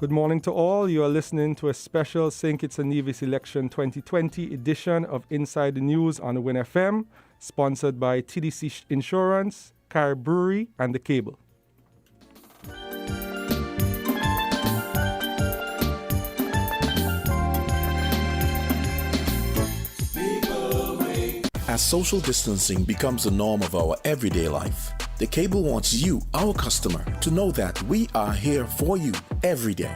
Good morning to all. You are listening to a special St. Kitts and Nevis Election 2020 edition of Inside the News on Win FM, sponsored by TDC Insurance, Carib Brewery, and The Cable. As social distancing becomes the norm of our everyday life, The Cable wants you, our customer, to know that we are here for you every day.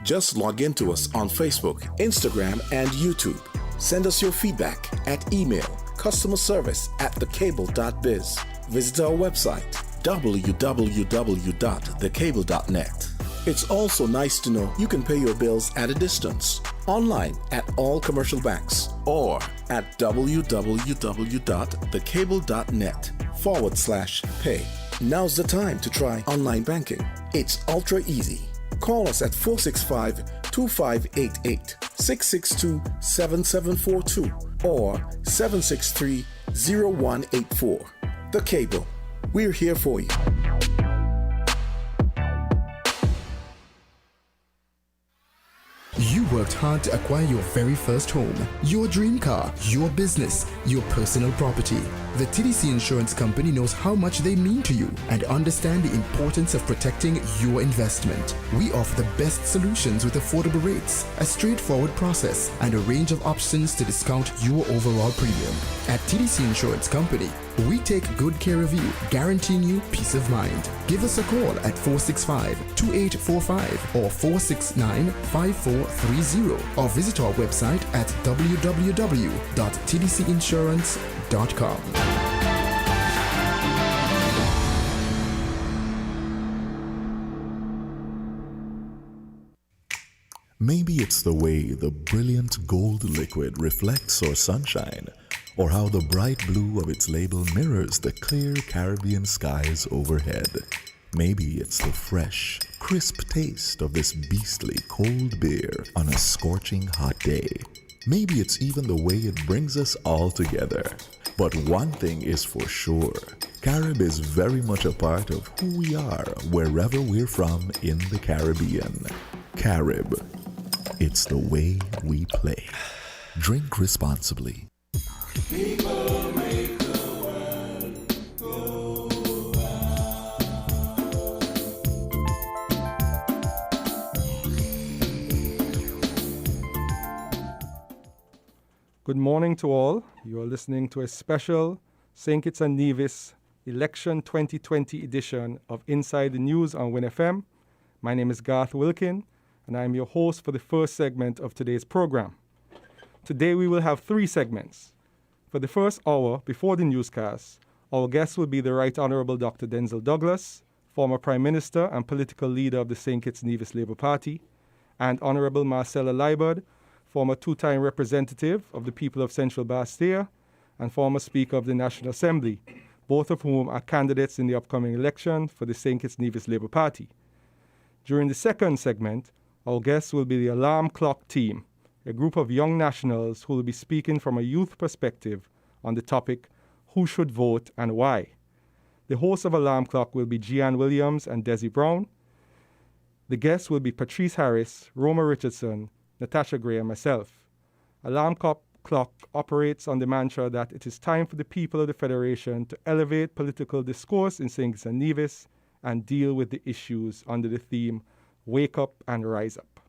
Just log in to us on Facebook, Instagram, and YouTube. Send us your feedback at email customerservice@thecable.biz. Visit our website www.thecable.net. It's also nice to know you can pay your bills at a distance, online at all commercial banks, or at www.thecable.net/pay. Now's the time to try online banking. It's ultra easy. Call us at 465-2588, 662-7742, or 763-0184. The Cable. We're here for you. You worked hard to acquire your very first home, your dream car, your business, your personal property. The TDC Insurance Company knows how much they mean to you and understand the importance of protecting your investment. We offer the best solutions with affordable rates, a straightforward process, and a range of options to discount your overall premium. At TDC Insurance Company, we take good care of you, guaranteeing you peace of mind. Give us a call at 465-2845 or 469-5430 or visit our website at www.tdcinsurance.com. Maybe it's the way the brilliant gold liquid reflects our sunshine, or how the bright blue of its label mirrors the clear Caribbean skies overhead. Maybe it's the fresh, crisp taste of this beastly cold beer on a scorching hot day. Maybe it's even the way it brings us all together. But one thing is for sure, Carib is very much a part of who we are wherever we're from in the Caribbean. Carib, it's the way we play. Drink responsibly. People make the world go Good morning to all. You are listening to a special St. Kitts and Nevis Election 2020 edition of Inside the News on Win FM. My name is Garth Wilkin, and I am your host for the first segment of today's program. Today we will have 3 segments. For the first hour before the newscast, our guest will be the Right Honourable Dr. Denzel Douglas, former Prime Minister and political leader of the St. Kitts Nevis Labour Party, and Honourable Marcella Liebert, former 2-time representative of the people of Central Bastia and former Speaker of the National Assembly, both of whom are candidates in the upcoming election for the St. Kitts Nevis Labour Party. During the second segment, our guests will be the Alarm Clock team, a group of young nationals who will be speaking from a youth perspective on the topic, who should vote and why. The hosts of Alarm Clock will be Gian Williams and Desi Brown. The guests will be Patrice Harris, Roma Richardson, Natasha Gray, and myself. Alarm Clock operates on the mantra that it is time for the people of the Federation to elevate political discourse in St. Kitts and Nevis and deal with the issues under the theme, Wake Up and Rise Up.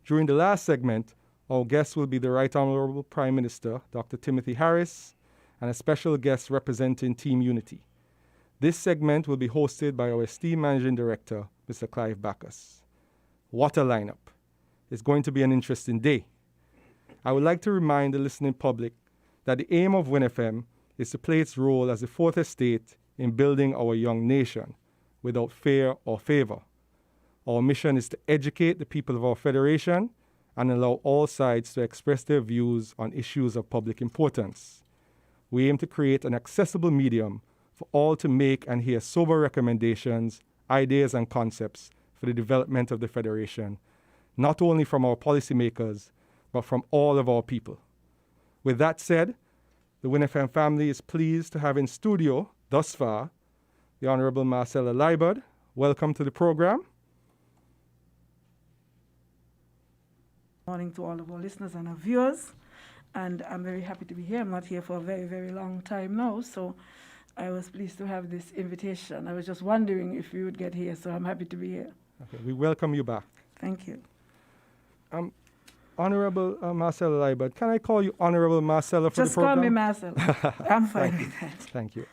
During the last segment, our guest will be the Right Honourable Prime Minister, Dr. Timothy Harris, and a special guest representing Team Unity. This segment will be hosted by our esteemed Managing Director, Mr. Clive Bacchus. What a lineup. It's going to be an interesting day. I would like to remind the listening public that the aim of Win FM is to play its role as the fourth estate in building our young nation without fear or favor. Our mission is to educate the people of our federation and allow all sides to express their views on issues of public importance. We aim to create an accessible medium for all to make and hear sober recommendations, ideas, and concepts for the development of the federation, not only from our policymakers, but from all of our people. With that said, the Win FM family is pleased to have in studio, thus far, the Honourable Marcella Liebert. Welcome to the program. Morning to all of our listeners and our viewers. And I'm very happy to be here. I'm not here for a very, very long time now, so I was pleased to have this invitation. I was just wondering if you would get here, so I'm happy to be here. Okay, we welcome you back. Thank you. Honorable Marcella Liebert, can I call you Honorable Marcella for Just the program? call me Marcella. I'm fine with that. Thank you.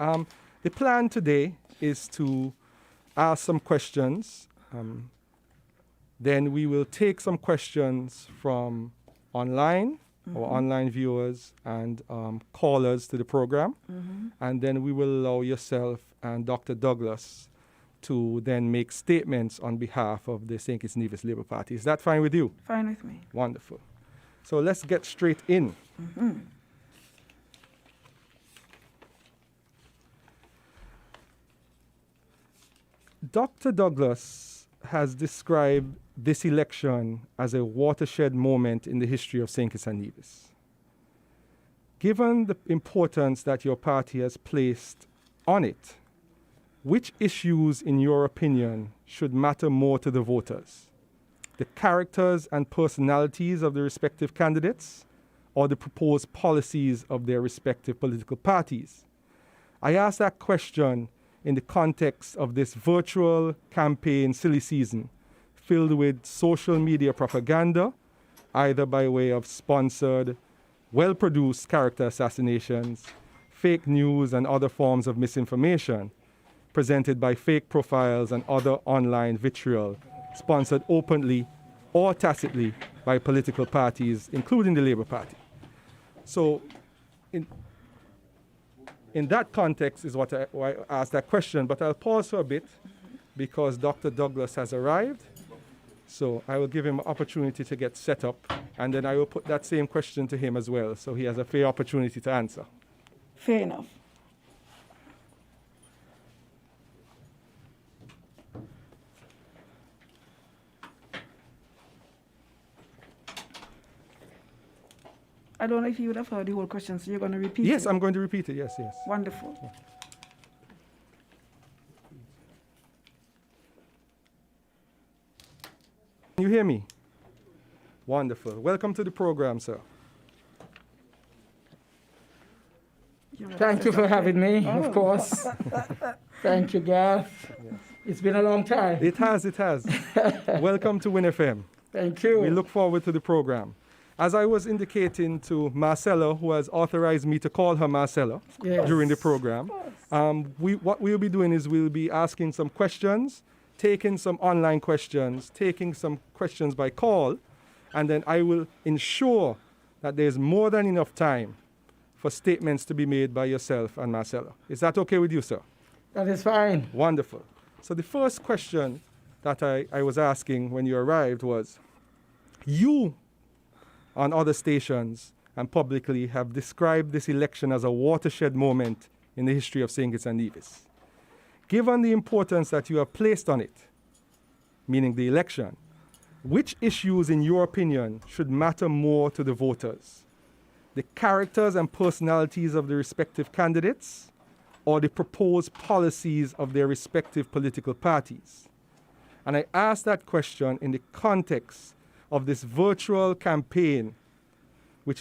The plan today is to ask some questions. Then we will take some questions from online, our online viewers and callers to the program. And then we will allow yourself and Dr. Douglas to then make statements on behalf of the St. Kitts Nevis Labour Party. Is that fine with you? Fine with me. Wonderful. So let's get straight in. Dr. Douglas has described this election as a watershed moment in the history of St. Kitts and Nevis. Given the importance that your party has placed on it, which issues, in your opinion, should matter more to the voters? The characters and personalities of the respective candidates, or the proposed policies of their respective political parties? I ask that question in the context of this virtual campaign silly season filled with social media propaganda, either by way of sponsored, well-produced character assassinations, fake news and other forms of misinformation presented by fake profiles and other online vitriol sponsored openly or tacitly by political parties, including the Labour Party. So in that context is why I asked that question, but I'll pause for a bit because Dr. Douglas has arrived. So I will give him an opportunity to get set up, and then I will put that same question to him as well, so he has a fair opportunity to answer. Fair enough. I don't know if you would have heard the whole question, so you're going to repeat it? Yes, I'm going to repeat it, yes. Wonderful. Yeah. Can you hear me? Wonderful. Welcome to the program, sir. Thank you for having me, of course. Thank you, Garth. Yes. It's been a long time. It has. Welcome to Win FM. Thank you. We look forward to the program. As I was indicating to Marcella, who has authorized me to call her Marcella during the program, what we'll be doing is we'll be asking some questions, taking some online questions, taking some questions by call, and then I will ensure that there's more than enough time for statements to be made by yourself and Marcella. Is that okay with you, sir? That is fine. Wonderful. So the first question that I was asking when you arrived was, you on other stations and publicly have described this election as a watershed moment in the history of St. Kitts and Nevis. Given the importance that you have placed on it, meaning the election, which issues, in your opinion, should matter more to the voters? The characters and personalities of the respective candidates, or the proposed policies of their respective political parties? And I ask that question in the context of this virtual campaign, which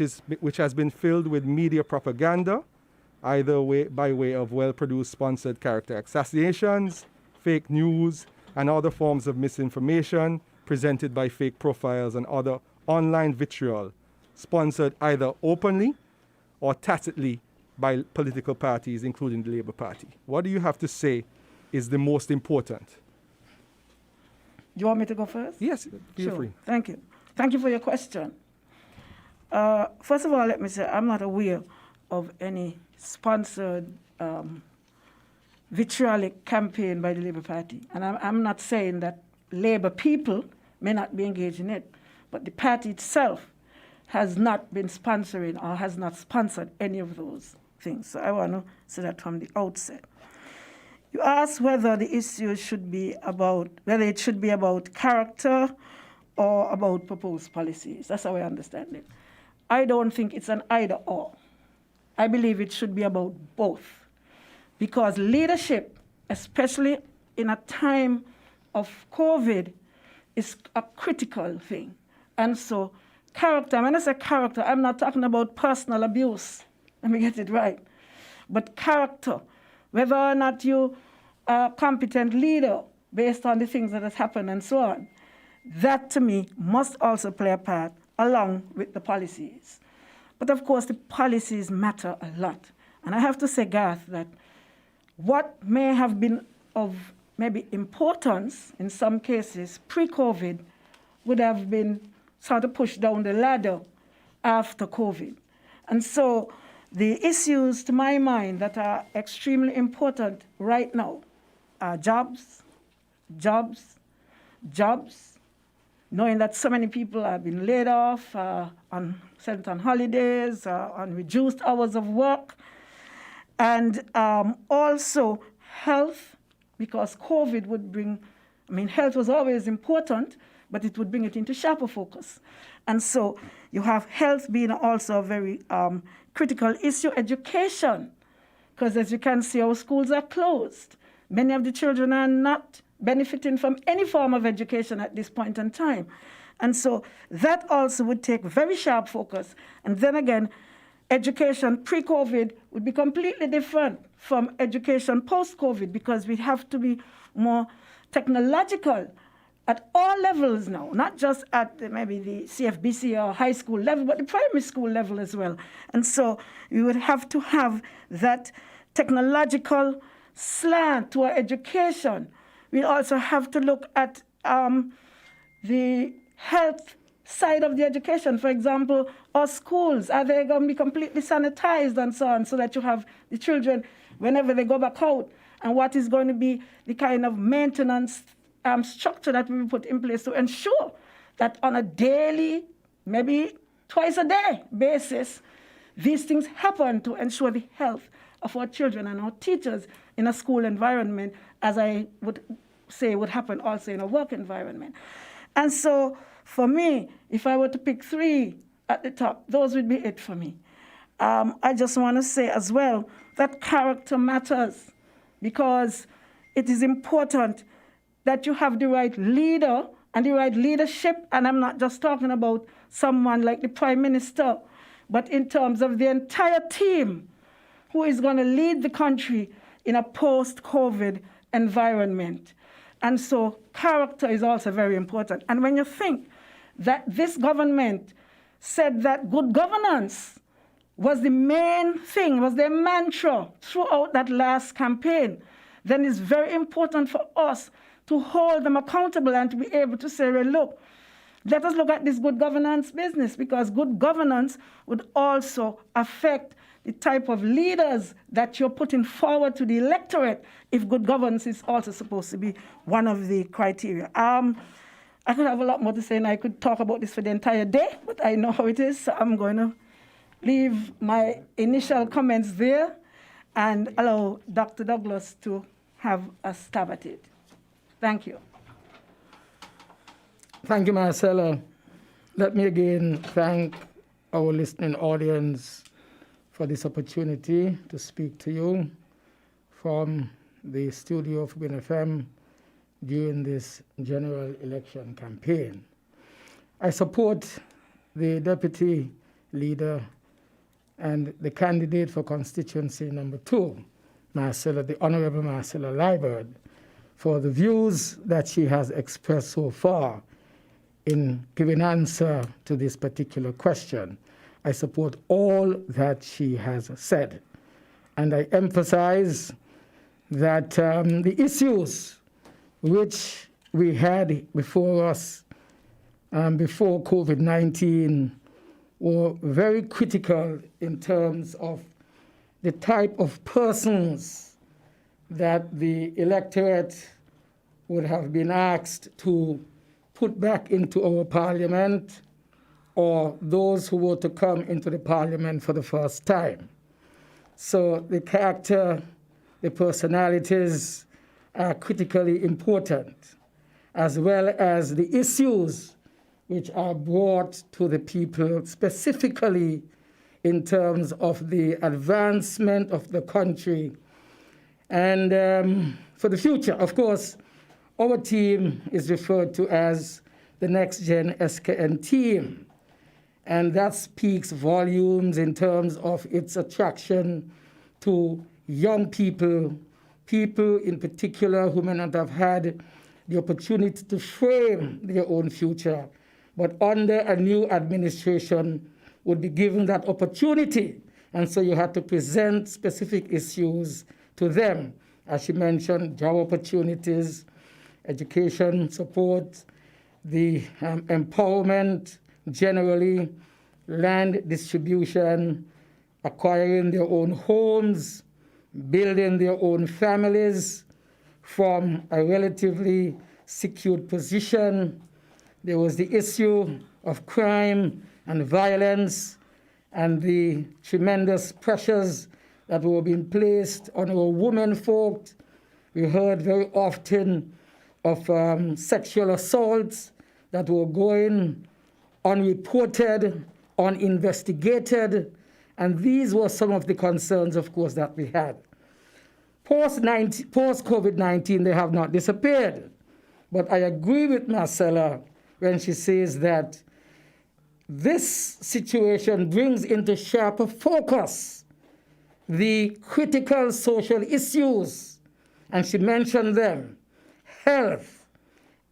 has been filled with media propaganda, either by way of well-produced sponsored character assassinations, fake news, and other forms of misinformation presented by fake profiles and other online vitriol, sponsored either openly or tacitly by political parties, including the Labour Party. What do you have to say is the most important? Do you want me to go first? Yes, feel free. Thank you. Thank you for your question. First of all, let me say I'm not aware of any sponsored vitriolic campaign by the Labour Party. And I'm not saying that Labour people may not be engaged in it, but the party itself has not been sponsoring or has not sponsored any of those things. So I want to say that from the outset. You asked whether the issue should be about, whether it should be about character or about proposed policies. That's how I understand it. I don't think it's an either or. I believe it should be about both. Because leadership, especially in a time of COVID, is a critical thing. And so character, when I say character, I'm not talking about personal abuse. Let me get it right. But character, whether or not you are a competent leader based on the things that have happened and so on, that to me must also play a part along with the policies. But of course, the policies matter a lot. And I have to say, Garth, that what may have been of maybe importance in some cases pre-COVID would have been sort of pushed down the ladder after COVID. And so the issues, to my mind, that are extremely important right now are jobs, jobs, jobs, knowing that so many people have been laid off, sent on holidays, on reduced hours of work, and also health, because COVID would bring, health was always important, but it would bring it into sharper focus. And so you have health being also a very critical issue. Education, because as you can see, our schools are closed. Many of the children are not benefiting from any form of education at this point in time. And so that also would take very sharp focus. And then again, education pre-COVID would be completely different from education post-COVID, because we have to be more technological at all levels now, not just at maybe the CFBC or high school level, but the primary school level as well. And so we would have to have that technological slant to our education. We also have to look at the health side of the education. For example, our schools, are they going to be completely sanitized and so on, so that you have the children, whenever they go back out, and what is going to be the kind of maintenance structure that we put in place to ensure that on a daily, maybe twice a day basis, these things happen to ensure the health of our children and our teachers in a school environment, as I would say would happen also in a work environment. And so for me, if I were to pick three at the top, those would be it for me. I just want to say as well that character matters, because it is important that you have the right leader and the right leadership. And I'm not just talking about someone like the Prime Minister, but in terms of the entire team who is going to lead the country in a post-COVID environment. And so character is also very important. And when you think that this government said that good governance was the main thing, was their mantra throughout that last campaign, then it's very important for us to hold them accountable and to be able to say, well, look, let us look at this good governance business, because good governance would also affect the type of leaders that you're putting forward to the electorate, if good governance is also supposed to be one of the criteria. I could have a lot more to say, and I could talk about this for the entire day, but I know how it is, so I'm going to leave my initial comments there and allow Dr. Douglas to have a stab at it. Thank you. Thank you, Marcella. Let me again thank our listening audience for this opportunity to speak to you from the studio of Win FM during this general election campaign. I support the deputy leader and the candidate for constituency number 2, Marcella, the Honorable Marcella Liburd, for the views that she has expressed so far in giving answer to this particular question. I support all that she has said. And I emphasize that the issues which we had before us before COVID-19 were very critical in terms of the type of persons that the electorate would have been asked to put back into our parliament, or those who were to come into the parliament for the first time. So the character, the personalities are critically important, as well as the issues which are brought to the people specifically in terms of the advancement of the country and for the future. Of course, our team is referred to as the Next Gen SKN team. And that speaks volumes in terms of its attraction to young people, people in particular who may not have had the opportunity to frame their own future, but under a new administration would be given that opportunity. And so you had to present specific issues to them. As she mentioned, job opportunities, education support, the empowerment generally, land distribution, acquiring their own homes, building their own families from a relatively secured position. There was the issue of crime and violence and the tremendous pressures that were being placed on our women folk. We heard very often of sexual assaults that were going unreported, uninvestigated, and these were some of the concerns, of course, that we had. Post-COVID-19, they have not disappeared. But I agree with Marcella when she says that this situation brings into sharper focus the critical social issues, and she mentioned them: health,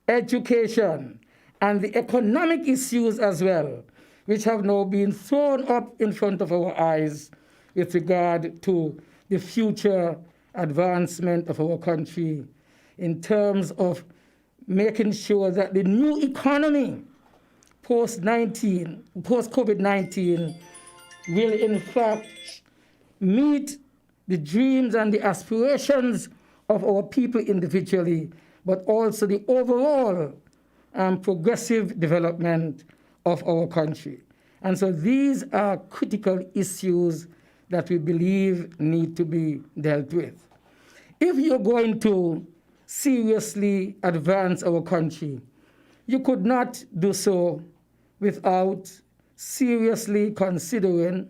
education, and the economic issues as well, which have now been thrown up in front of our eyes with regard to the future advancement of our country in terms of making sure that the new economy post-COVID-19 will in fact meet the dreams and the aspirations of our people individually, but also the overall progressive development of our country. And so these are critical issues that we believe need to be dealt with. If you're going to seriously advance our country, you could not do so without seriously considering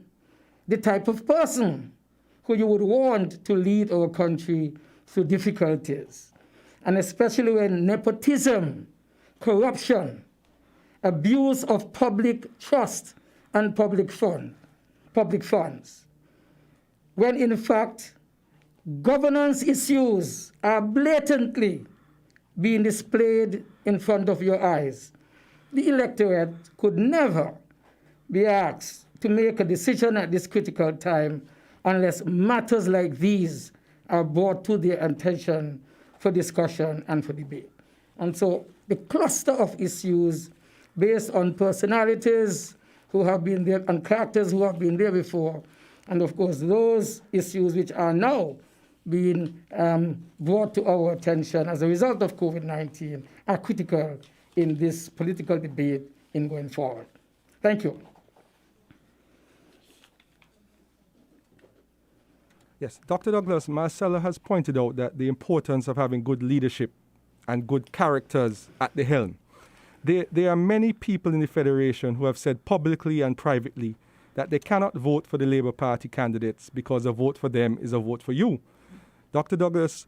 the type of person who you would want to lead our country through difficulties. And especially when nepotism, corruption, abuse of public trust and public funds, when in fact governance issues are blatantly being displayed in front of your eyes, the electorate could never be asked to make a decision at this critical time unless matters like these are brought to their attention for discussion and for debate. And so the cluster of issues based on personalities who have been there and characters who have been there before, and of course those issues which are now being brought to our attention as a result of COVID-19 are critical in this political debate in going forward. Thank you. Yes, Dr. Douglas, Marcella has pointed out that the importance of having good leadership and good characters at the helm. There are many people in the Federation who have said publicly and privately that they cannot vote for the Labour Party candidates because a vote for them is a vote for you. Dr. Douglas,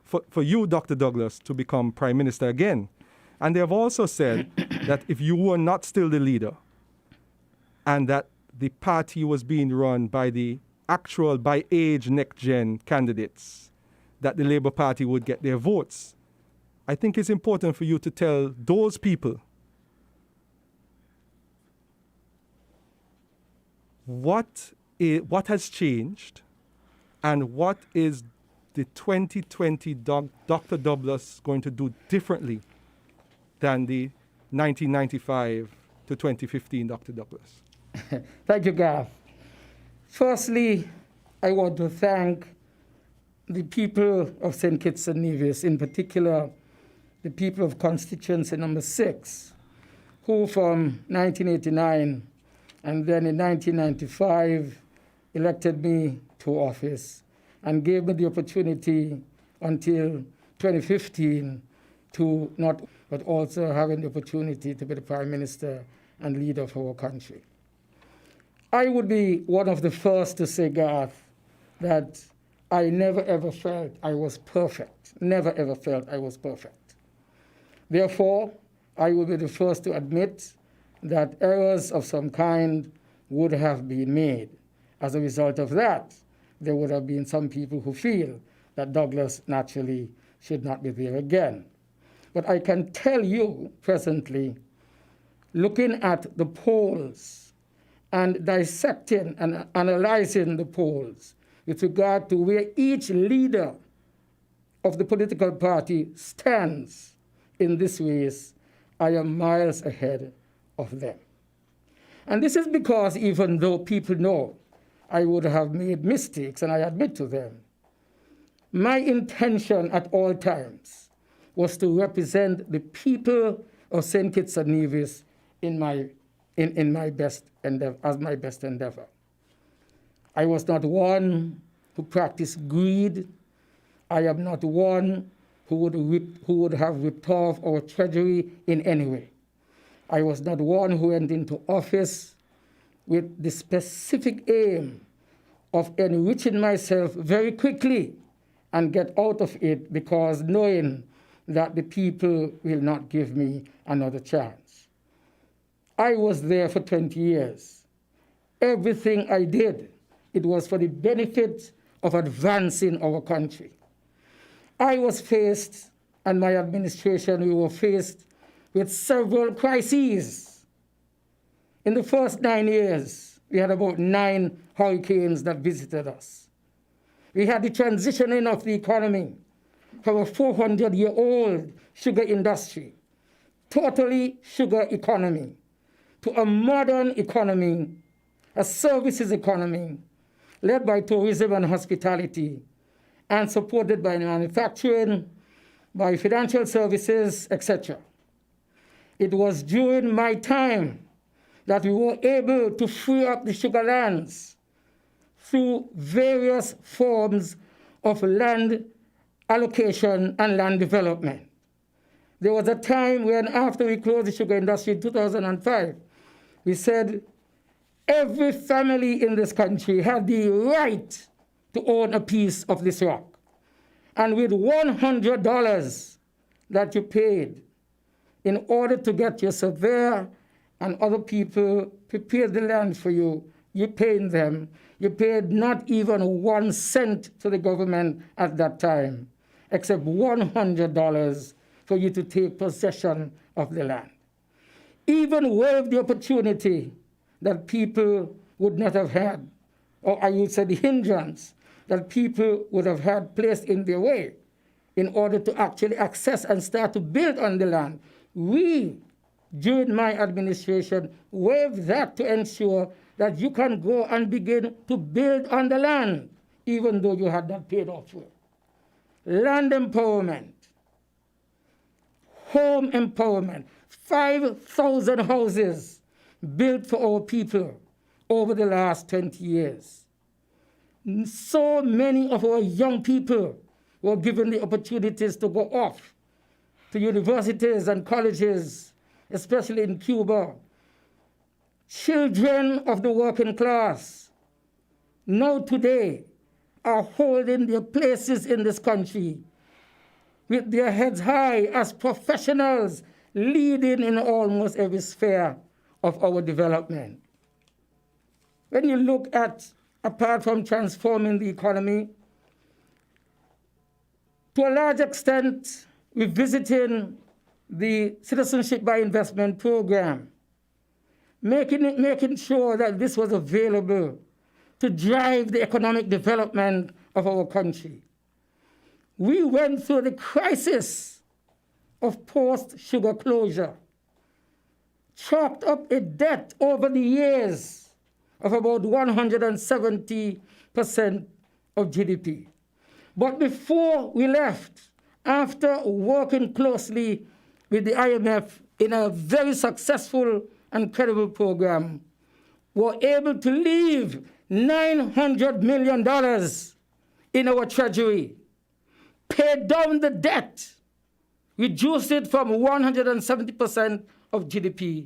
for you, Dr. Douglas, to become Prime Minister again. And they have also said that if you were not still the leader and that the party was being run by the actual, by age, next-gen candidates, that the Labour Party would get their votes. I think it's important for you to tell those people what has changed and what is the 2020 Dr. Douglas going to do differently than the 1995 to 2015 Dr. Douglas. Thank you, Garth. Firstly, I want to thank the people of St. Kitts and Nevis, in particular the people of constituency number 6, who from 1989 and then in 1995 elected me to office and gave me the opportunity until 2015 to not, but also having the opportunity to be the Prime Minister and leader of our country. I would be one of the first to say, Garth, that I never ever felt I was perfect. Never ever felt I was perfect. Therefore, I will be the first to admit that errors of some kind would have been made. As a result of that, there would have been some people who feel that Douglas naturally should not be there again. But I can tell you presently, looking at the polls and dissecting and analyzing the polls with regard to where each leader of the political party stands in this race, I am miles ahead of them. And this is because even though people know I would have made mistakes, and I admit to them, my intention at all times was to represent the people of St. Kitts and Nevis in my best endeavor, as my best endeavor. I was not one who practiced greed. I am not one who would have ripped off our treasury in any way. I was not one who went into office with the specific aim of enriching myself very quickly and get out of it because knowing that the people will not give me another chance. I was there for 20 years. Everything I did, it was for the benefit of advancing our country. I was faced, and my administration, we were faced with several crises. In the first 9 years, we had about 9 hurricanes that visited us. We had the transitioning of the economy from a 400-year-old sugar industry, totally sugar economy, to a modern economy, a services economy, led by tourism and hospitality, and supported by manufacturing, by financial services, etc. It was during my time that we were able to free up the sugar lands through various forms of land allocation and land development. There was a time when, after we closed the sugar industry in 2005, we said every family in this country had the right to own a piece of this rock. And with $100 that you paid in order to get your surveyor and other people prepare the land for you, you paid them. You paid not even 1 cent to the government at that time, except $100 for you to take possession of the land. Even waived the opportunity that people would not have had, or I would say the hindrance that people would have had placed in their way in order to actually access and start to build on the land. We, during my administration, waived that to ensure that you can go and begin to build on the land, even though you had not paid off for it. Land empowerment, home empowerment, 5,000 houses built for our people over the last 20 years. So many of our young people were given the opportunities to go off to universities and colleges, especially in Cuba. Children of the working class now today are holding their places in this country with their heads high as professionals leading in almost every sphere of our development. When you look at, apart from transforming the economy, to a large extent, we're visiting the Citizenship by Investment program, making sure that this was available to drive the economic development of our country. We went through the crisis of post-sugar closure, chalked up a debt over the years of about 170% of GDP. But before we left, after working closely with the IMF in a very successful and credible program, were able to leave $900 million in our treasury, pay down the debt, reduce it from 170% of GDP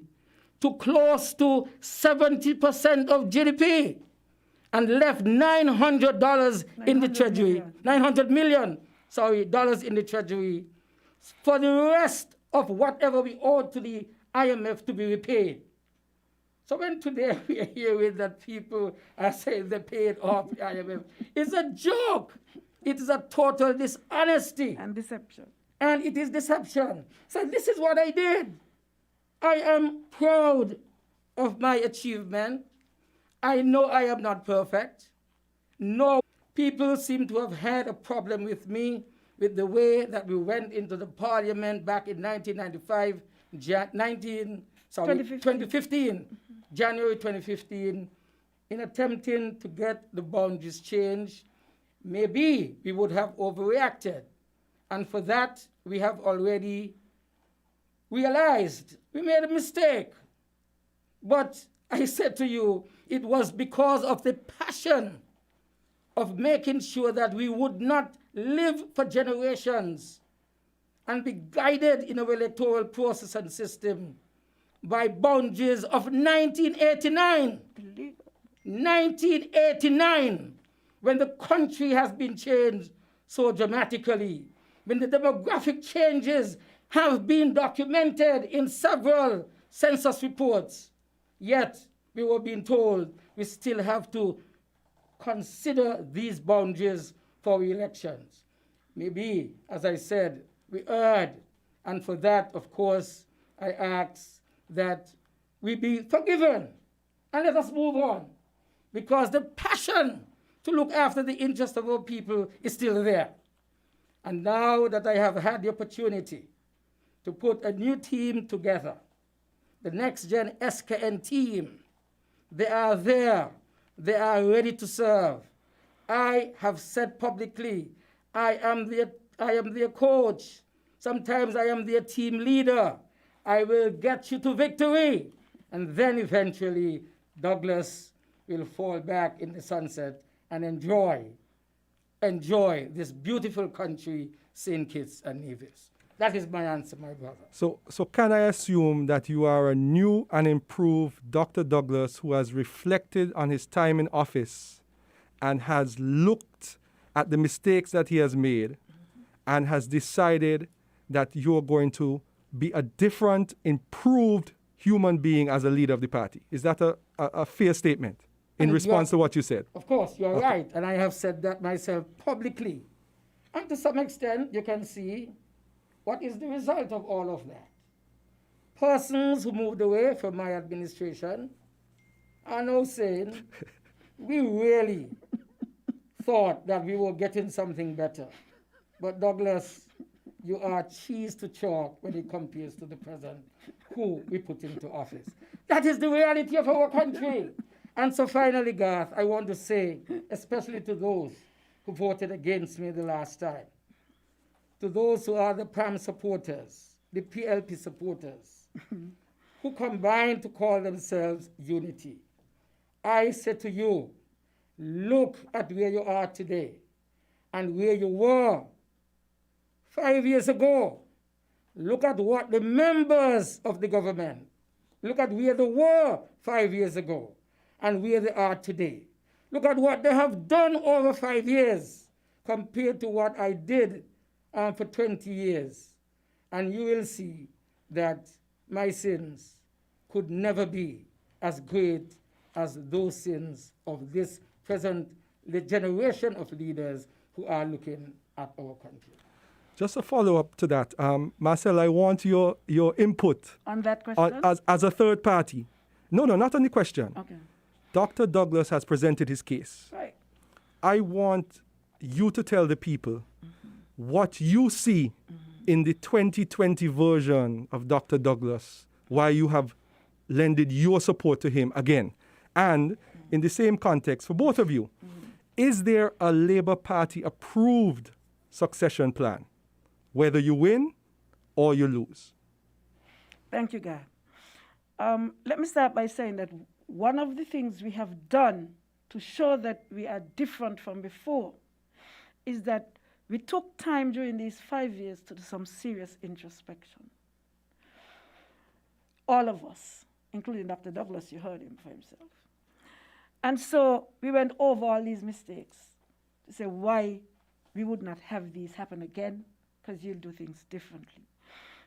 to close to 70% of GDP, and left $900 in the treasury, $900 million, dollars in the treasury for the rest of whatever we owed to the IMF to be repaid. So when today we are hearing that people are saying they paid off the IMF, it's a joke. It is a total dishonesty. And deception. And it is deception. So this is what I did. I am proud of my achievement. I know I am not perfect. No, people seem to have had a problem with me, with the way that we went into the parliament back in 1995, 2015, January 2015, in attempting to get the boundaries changed. Maybe we would have overreacted. And for that, we have already realized we made a mistake. But I said to you, it was because of the passion of making sure that we would not live for generations and be guided in our electoral process and system by boundaries of 1989. 1989, when the country has been changed so dramatically, when the demographic changes have been documented in several census reports, yet we were being told we still have to consider these boundaries for elections. Maybe, as I said, we erred, and for that, of course, I ask that we be forgiven and let us move on, because the passion to look after the interests of our people is still there. And now that I have had the opportunity to put a new team together, the Next Gen SKN team, they are there. They are ready to serve. I have said publicly, I am their coach. Sometimes I am their team leader. I will get you to victory. And then eventually, Douglas will fall back in the sunset and enjoy this beautiful country, St. Kitts and Nevis. That is my answer, my brother. So can I assume that you are a new and improved Dr. Douglas who has reflected on his time in office and has looked at the mistakes that he has made and has decided that you're going to be a different, improved human being as a leader of the party? Is that a fair statement in response to what you said? Of course, you're right. And I have said that myself publicly. And to some extent, you can see what is the result of all of that. Persons who moved away from my administration are now saying, we really thought that we were getting something better. But Douglas, you are cheese to chalk when it compares to the president who we put into office. That is the reality of our country. And so finally, Garth, I want to say, especially to those who voted against me the last time, to those who are the PAM supporters, the PLP supporters, who combine to call themselves unity, I say to you, look at where you are today and where you were 5 years ago. Look at what the members of the government, look at where they were 5 years ago and where they are today. Look at what they have done over 5 years compared to what I did for 20 years. And you will see that my sins could never be as great as those sins of this present generation of leaders who are looking at our country. Just a follow-up to that. Marcel, I want your input. On that question? As a third party. No, not on the question. Okay. Dr. Douglas has presented his case. Right. I want you to tell the people what you see in the 2020 version of Dr. Douglas, why you have lended your support to him again. And in the same context, for both of you, is there a Labour Party approved succession plan, whether you win or you lose? Thank you, Guy. Let me start by saying that one of the things we have done to show that we are different from before is that we took time during these 5 years to do some serious introspection. All of us, including Dr. Douglas, you heard him for himself. And so we went over all these mistakes to say why we would not have these happen again, because you'll do things differently.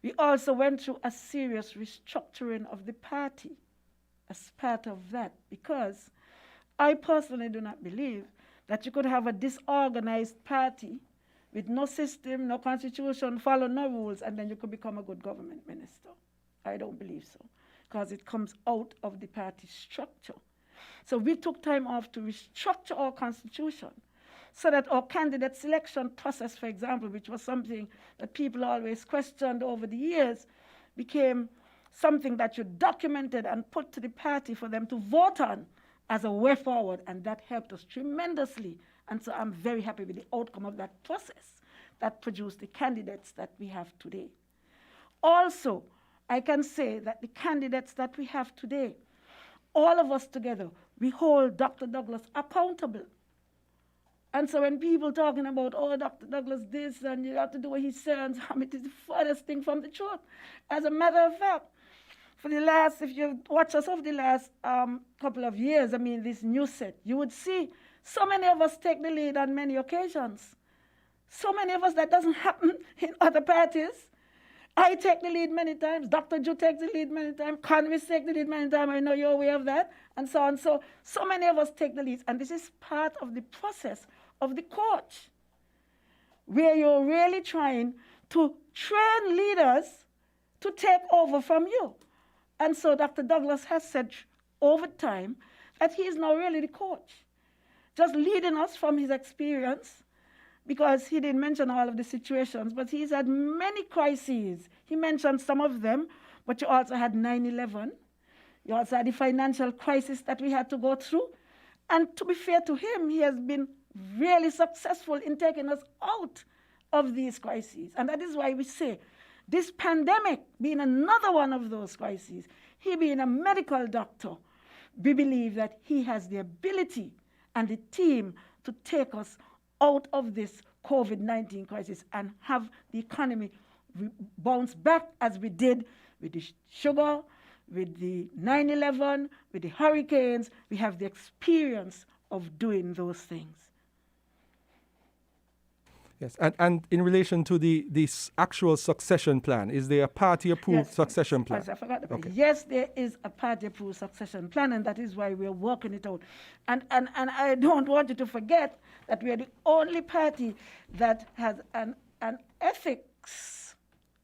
We also went through a serious restructuring of the party. as part of that, because I personally do not believe that you could have a disorganized party with no system, no constitution, follow no rules, and then you could become a good government minister. I don't believe so, because it comes out of the party structure. So we took time off to restructure our constitution so that our candidate selection process, for example, which was something that people always questioned over the years, became something that you documented and put to the party for them to vote on as a way forward, and that helped us tremendously. And so I'm very happy with the outcome of that process that produced the candidates that we have today. Also, I can say that the candidates that we have today, all of us together, we hold Dr. Douglas accountable. And so when people talking about, oh, Dr. Douglas this, and you have to do what he says, it is the furthest thing from the truth. As a matter of fact, for the last, if you watch us over the last couple of years, this news set, you would see so many of us take the lead on many occasions. So many of us, that doesn't happen in other parties. I take the lead many times. Dr. Ju takes the lead many times. Congress takes the lead many times. I know you're aware of that. And so on. So many of us take the lead. And this is part of the process of the coach, where you're really trying to train leaders to take over from you. And so Dr. Douglas has said over time that he is now really the coach, just leading us from his experience, because he didn't mention all of the situations, but he's had many crises. He mentioned some of them, but you also had 9/11. You also had the financial crisis that we had to go through. And to be fair to him, he has been really successful in taking us out of these crises. And that is why we say, this pandemic being another one of those crises, he being a medical doctor, we believe that he has the ability and the team to take us out of this COVID-19 crisis and have the economy bounce back as we did with the sugar, with the 9/11, with the hurricanes. We have the experience of doing those things. Yes, and in relation to this actual succession plan, is there a party-approved succession plan? Yes, I forgot about Okay. it. Yes, there is a party-approved succession plan, and that is why we're working it out. And I don't want you to forget that we are the only party that has an ethics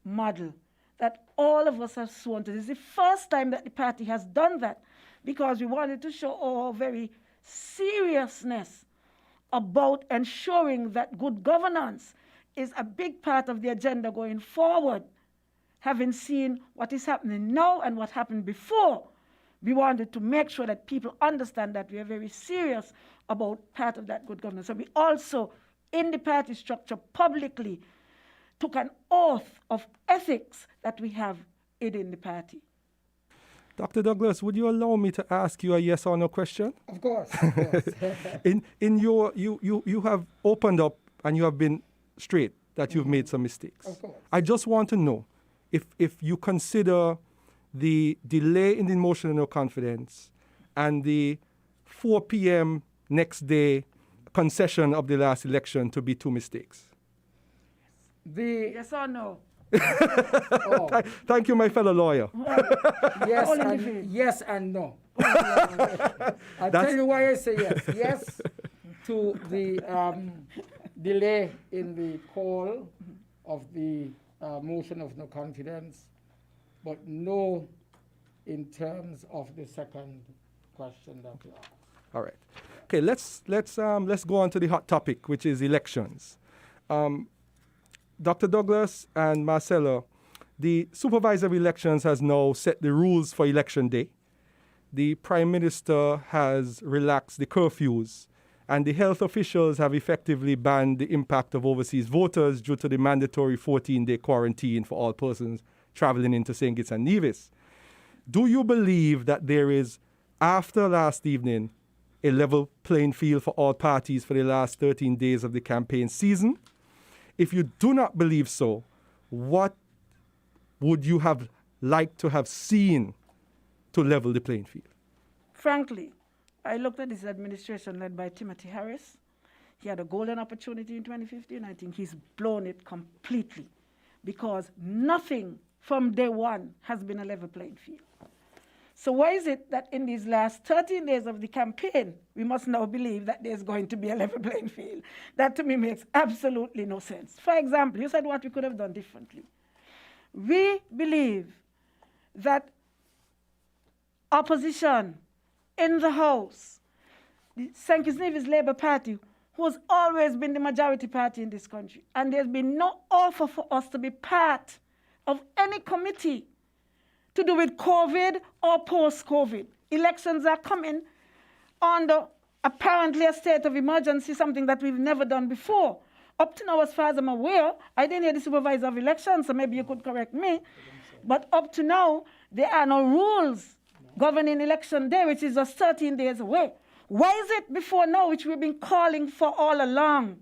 model that all of us have sworn to. This is the first time that the party has done that, because we wanted to show our very seriousness about ensuring that good governance is a big part of the agenda going forward. Having seen what is happening now and what happened before, we wanted to make sure that people understand that we are very serious about part of that good governance. So we also, in the party structure, publicly took an oath of ethics that we have in the party. Dr. Douglas, would you allow me to ask you a yes or no question? Of course. In your you have opened up and you have been straight that you've made some mistakes. Of course. I just want to know if you consider the delay in the motion of no confidence and the 4 p.m. next day concession of the last election to be two mistakes. Yes or no? Thank you, my fellow lawyer. Yes and no. I'll tell you why I say yes. Yes to the delay in the call of the motion of no confidence, but no in terms of the second question that you asked. All right. Okay, let's go on to the hot topic, which is elections. Dr. Douglas and Marcelo, the supervisor of elections has now set the rules for election day. The Prime Minister has relaxed the curfews, and the health officials have effectively banned the impact of overseas voters due to the mandatory 14-day quarantine for all persons traveling into St. Kitts and Nevis. Do you believe that there is, after last evening, a level playing field for all parties for the last 13 days of the campaign season? If you do not believe so, what would you have liked to have seen to level the playing field? Frankly, I looked at this administration led by Timothy Harris. He had a golden opportunity in 2015. I think he's blown it completely, because nothing from day one has been a level playing field. So why is it that in these last 13 days of the campaign, we must now believe that there's going to be a level playing field? That to me makes absolutely no sense. For example, you said what we could have done differently. We believe that opposition in the House, the St. Kitts Nevis Labour Party, who has always been the majority party in this country, and there's been no offer for us to be part of any committee to do with COVID or post-COVID. Elections are coming under apparently a state of emergency, something that we've never done before. Up to now, as far as I'm aware, I didn't hear the supervisor of elections, so maybe you could correct me, but up to now, there are no rules governing election day, which is just 13 days away. Why is it before now, which we've been calling for all along?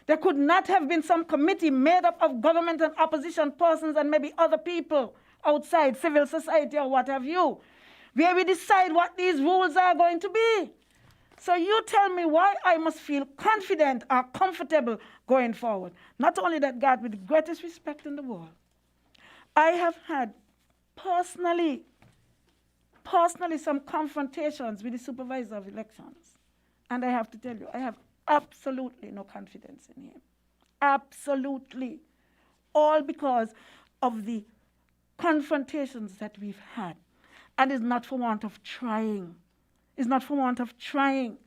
There could not have been some committee made up of government and opposition persons and maybe other people outside, civil society or what have you, where we decide what these rules are going to be. So you tell me why I must feel confident or comfortable going forward. Not only that, God, with the greatest respect in the world, I have had personally some confrontations with the supervisor of elections. And I have to tell you, I have absolutely no confidence in him. Absolutely. All because of the confrontations that we've had. And it's not for want of trying. It's not for want of trying.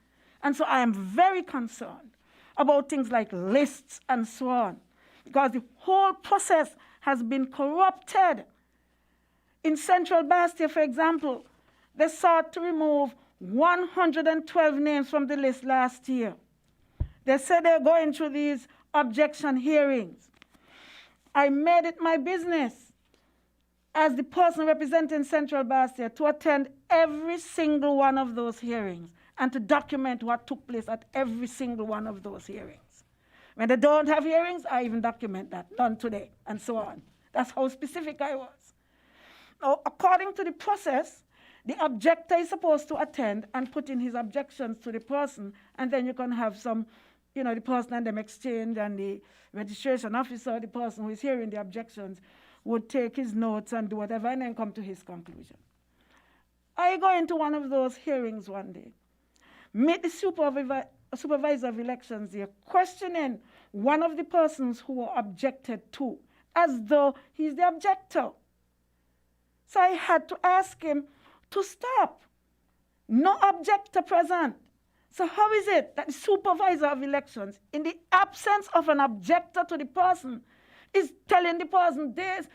And so I am very concerned about things like lists and so on, because the whole process has been corrupted. In Central Bastia, for example, they sought to remove 112 names from the list last year. They said they're going through these objection hearings. I made it my business as the person representing Central Bastia to attend every single one of those hearings and to document what took place at every single one of those hearings. When they don't have hearings, I even document that, done today, and so on. That's how specific I was. Now, according to the process, the objector is supposed to attend and put in his objections to the person, and then you can have some, the person and them exchange, and the registration officer, the person who is hearing the objections, would take his notes and do whatever and then come to his conclusion. I go into one of those hearings one day, meet the supervisor of elections there, questioning one of the persons who were objected to, as though he's the objector. So I had to ask him to stop. No objector present. So how is it that the supervisor of elections, in the absence of an objector to the person, is telling the person there's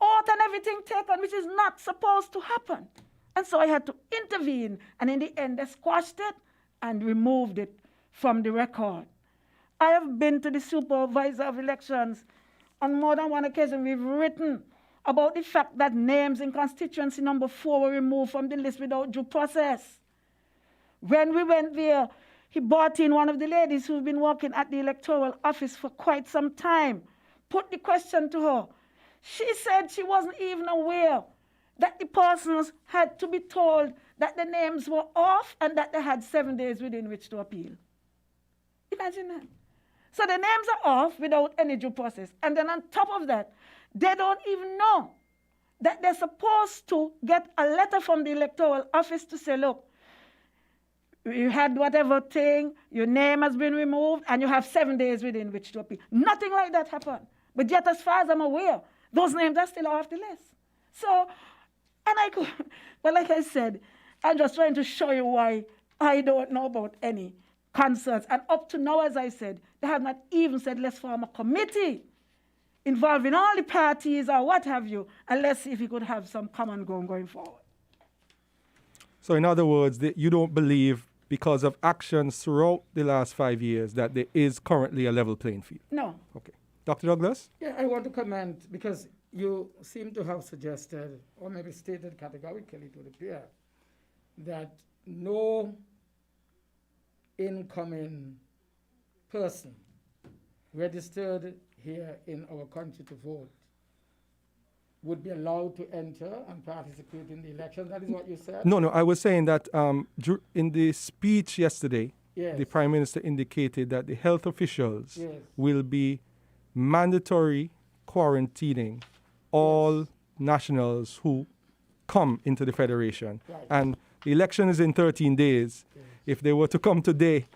oath and everything taken, which is not supposed to happen? And so I had to intervene, and in the end, they squashed it and removed it from the record. I have been to the supervisor of elections on more than one occasion. We've written about the fact that names in constituency number 4 were removed from the list without due process. When we went there, he brought in one of the ladies who's been working at the electoral office for quite some time, put the question to her. She said she wasn't even aware that the persons had to be told that the names were off and that they had 7 days within which to appeal. Imagine that. So the names are off without any due process. And then on top of that, they don't even know that they're supposed to get a letter from the electoral office to say, look, you had whatever thing, your name has been removed, and you have 7 days within which to appeal. Nothing like that happened. But yet, as far as I'm aware, those names are still off the list. So, well, like I said, I'm just trying to show you why I don't know about any concerns. And up to now, as I said, they have not even said, let's form a committee involving all the parties or what have you, and let's see if we could have some common ground going forward. So in other words, you don't believe, because of actions throughout the last 5 years, that there is currently a level playing field? No. Okay. Dr. Douglas? Yeah, I want to comment, because you seem to have suggested, or maybe stated categorically to the peer, that no incoming person registered here in our country to vote would be allowed to enter and participate in the election. That is what you said? No, I was saying that in the speech yesterday, Yes. the Prime Minister indicated that the health officials Yes. will be mandatory quarantining all nationals who come into the federation. Right. And the election is in 13 days. Yes. If they were to come today,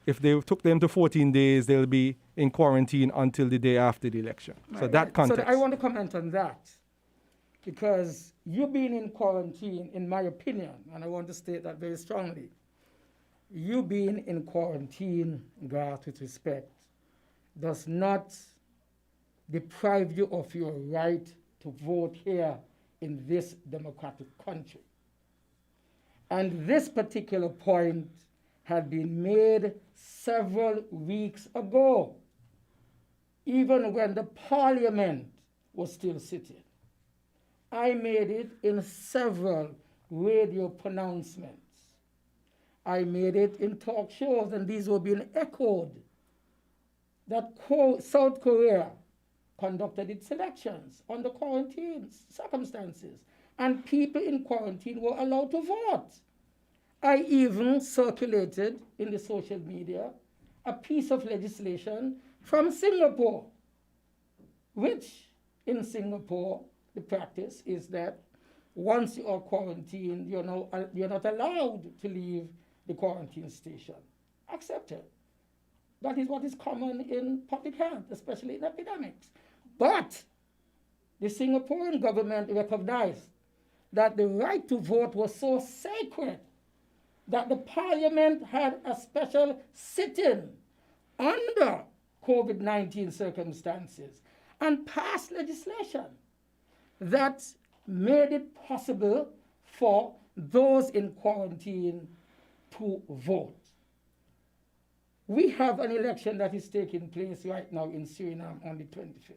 if they took them to 14 days, they'll be in quarantine until the day after the election. So Right. that context. So I want to comment on that, because you being in quarantine, in my opinion, and I want to state that very strongly, you being in quarantine, God, with respect, does not deprive you of your right to vote here in this democratic country. And this particular point had been made several weeks ago, even when the parliament was still sitting. I made it in several radio pronouncements. I made it in talk shows, and these were being echoed, that South Korea conducted its elections under quarantine circumstances, and people in quarantine were allowed to vote. I even circulated in the social media a piece of legislation from Singapore, which in Singapore, the practice is that once you are quarantined, you're not allowed to leave the quarantine station. Accepted. That is what is common in public health, especially in epidemics. But the Singaporean government recognized that the right to vote was so sacred that the parliament had a special sit-in under COVID-19 circumstances and passed legislation that made it possible for those in quarantine to vote. We have an election that is taking place right now in Suriname on the 25th.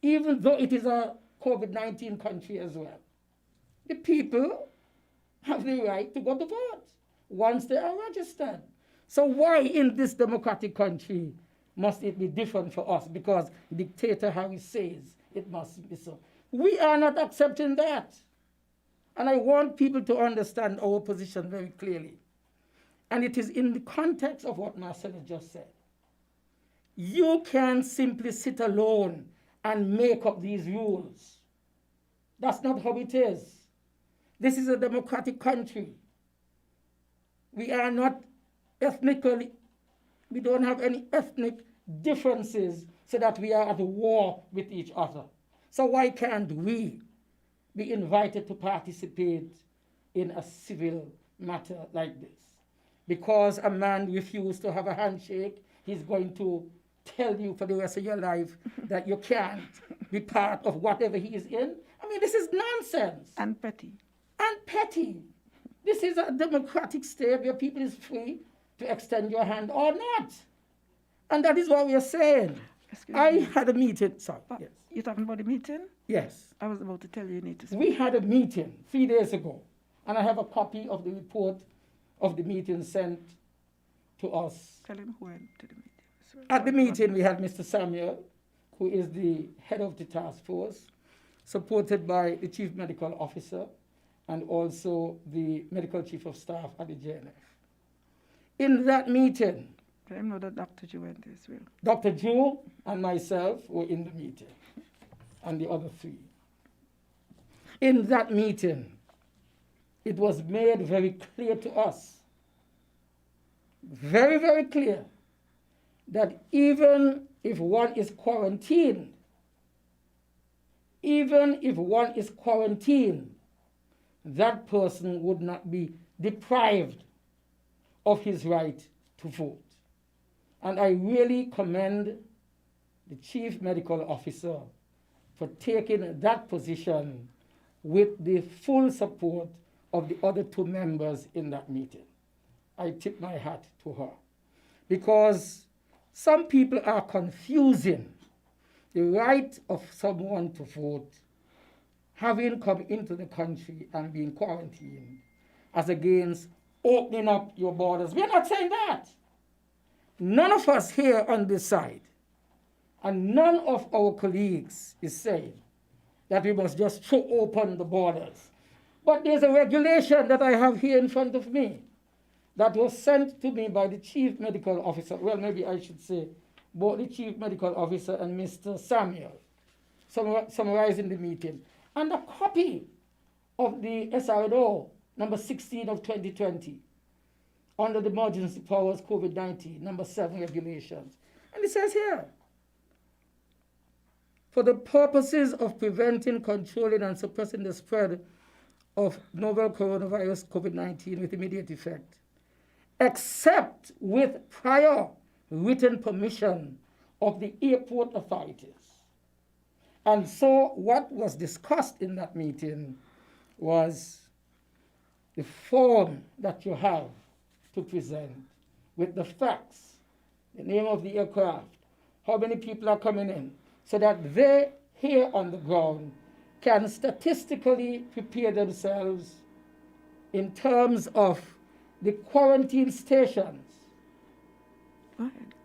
Even though it is a COVID-19 country as well, the people have the right to go to vote once they are registered. So why in this democratic country must it be different for us? Because dictator Harry says it must be so. We are not accepting that. And I want people to understand our position very clearly. And it is in the context of what Marcella just said. You can simply sit alone and make up these rules. That's not how it is. This is a democratic country. We are not ethnically, we don't have any ethnic differences so that we are at war with each other. So why can't we be invited to participate in a civil matter like this? Because a man refused to have a handshake, he's going to tell you for the rest of your life that you can't be part of whatever he is in. I mean, this is nonsense. And petty. And petty. This is a democratic state where people is free to extend your hand or not. And that is what we are saying. I had a meeting, sorry, yes. You're talking about the meeting? Yes. I was about to tell you need to speak. We had a meeting 3 days ago, and I have a copy of the report of the meeting sent to us. Tell him who went to the meeting. At the meeting, we had Mr. Samuel, who is the head of the task force, supported by the chief medical officer and also the medical chief of staff at the JNF. In that meeting, Let him know that Dr. Joe went as well. Dr. Joe and myself were in the meeting, and the other three. In that meeting, it was made very clear to us, very, very clear, that even if one is quarantined, that person would not be deprived of his right to vote. And I really commend the chief medical officer for taking that position with the full support of the other two members in that meeting. I tip my hat to her. Because some people are confusing the right of someone to vote, having come into the country and being quarantined, as against opening up your borders. We're not saying that. None of us here on this side, and none of our colleagues is saying that we must just throw open the borders. But there's a regulation that I have here in front of me that was sent to me by the chief medical officer. Well, maybe I should say both the chief medical officer and Mr. Samuel, summarizing the meeting. and a copy of the SRNO number 16 of 2020 under the Emergency Powers COVID-19 number 7 regulations. And it says here, for the purposes of preventing, controlling, and suppressing the spread of novel coronavirus COVID-19 with immediate effect, except with prior written permission of the airport authorities. And so what was discussed in that meeting was the form that you have to present with the facts, the name of the aircraft, how many people are coming in, so that they here on the ground can statistically prepare themselves in terms of the quarantine stations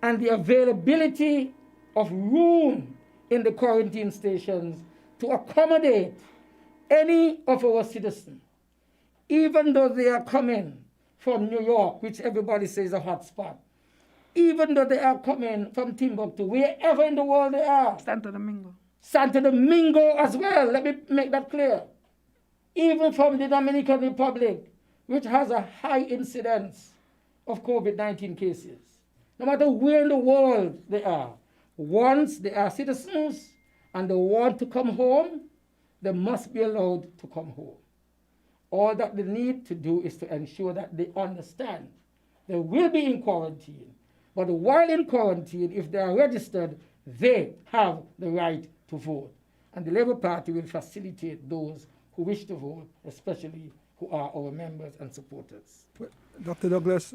and the availability of room in the quarantine stations to accommodate any of our citizens, even though they are coming from New York, which everybody says is a hot spot, even though they are coming from Timbuktu, wherever in the world they are. Santo Domingo. Santo Domingo as well, let me make that clear. Even from the Dominican Republic, which has a high incidence of COVID-19 cases. No matter where in the world they are, once they are citizens and they want to come home, they must be allowed to come home. All that they need to do is to ensure that they understand they will be in quarantine. But while in quarantine, if they are registered, they have the right to vote. And the Labour Party will facilitate those who wish to vote, especially who are our members and supporters. Dr. Douglas,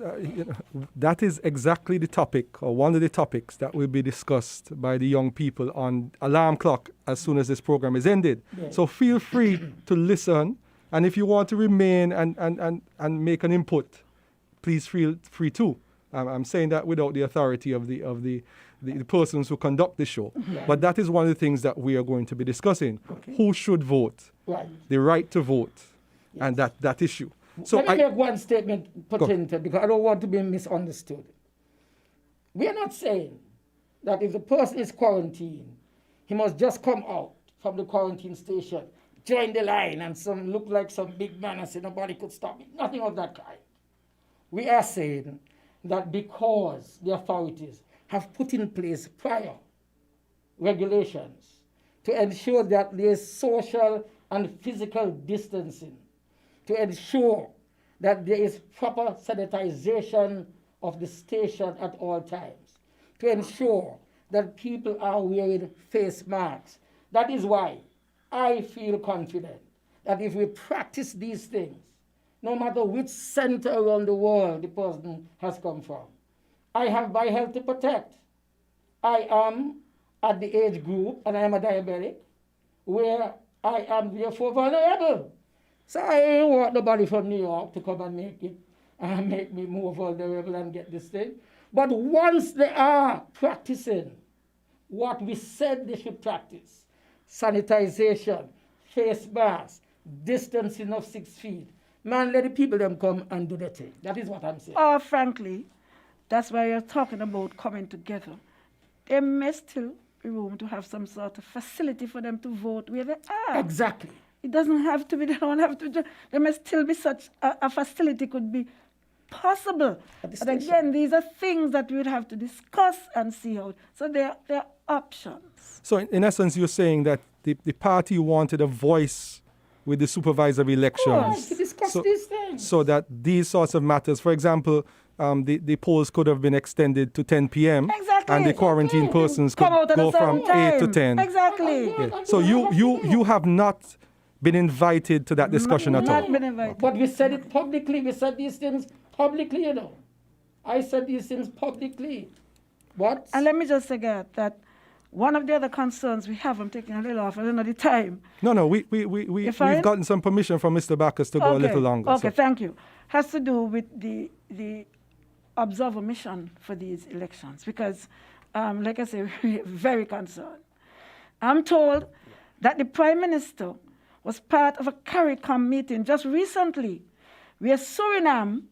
that is exactly the topic, or one of the topics that will be discussed by the young people on alarm clock as soon as this program is ended. Yes. So feel free to listen, and if you want to remain and make an input, please feel free to. I'm saying that without the authority of the persons who conduct the show. Yeah. But that is one of the things that we are going to be discussing. Okay. Who should vote? Right. The right to vote, yes. And that issue. So let me make one statement pertinent, because I don't want to be misunderstood. We are not saying that if the person is quarantined, he must just come out from the quarantine station, join the line, and look like some big man and say nobody could stop me. Nothing of that kind. We are saying that because the authorities have put in place prior regulations to ensure that there is social and physical distancing, to ensure that there is proper sanitization of the station at all times, to ensure that people are wearing face masks. That is why I feel confident that if we practice these things, no matter which center around the world the person has come from, I have my health to protect. I am at the age group, and I am a diabetic, where I am therefore vulnerable. So I ain't want nobody from New York to come and make me more vulnerable and get this thing. But once they are practicing what we said they should practice, sanitization, face masks, distancing of 6 feet, man, let the people them come and do their thing. That is what I'm saying. Oh, frankly, that's why you're talking about coming together. There may still be room to have some sort of facility for them to vote where they are. Exactly. It doesn't have to be, they don't have to, there may still be such a facility could be possible. But again, these are things that we would have to discuss and see out. So there are options. So in essence, you're saying that the party wanted a voice with the supervisor of elections. To discuss these things. So that these sorts of matters, for example, the polls could have been extended to 10 p.m. Exactly. And the quarantine persons could go from 8 to 10. Exactly. Yeah. So you have not been invited to that discussion at all. Not been invited. But we said it publicly. We said these things publicly, you know. I said these things publicly. What? And let me just say that one of the other concerns we have, I'm taking a little off, I don't know the time. No, we've gotten some permission from Mr. Bacchus to go a little longer. Okay, thank you. Has to do with the observer mission for these elections, because, like I say, we're very concerned. I'm told that the Prime Minister was part of a CARICOM meeting just recently, where Suriname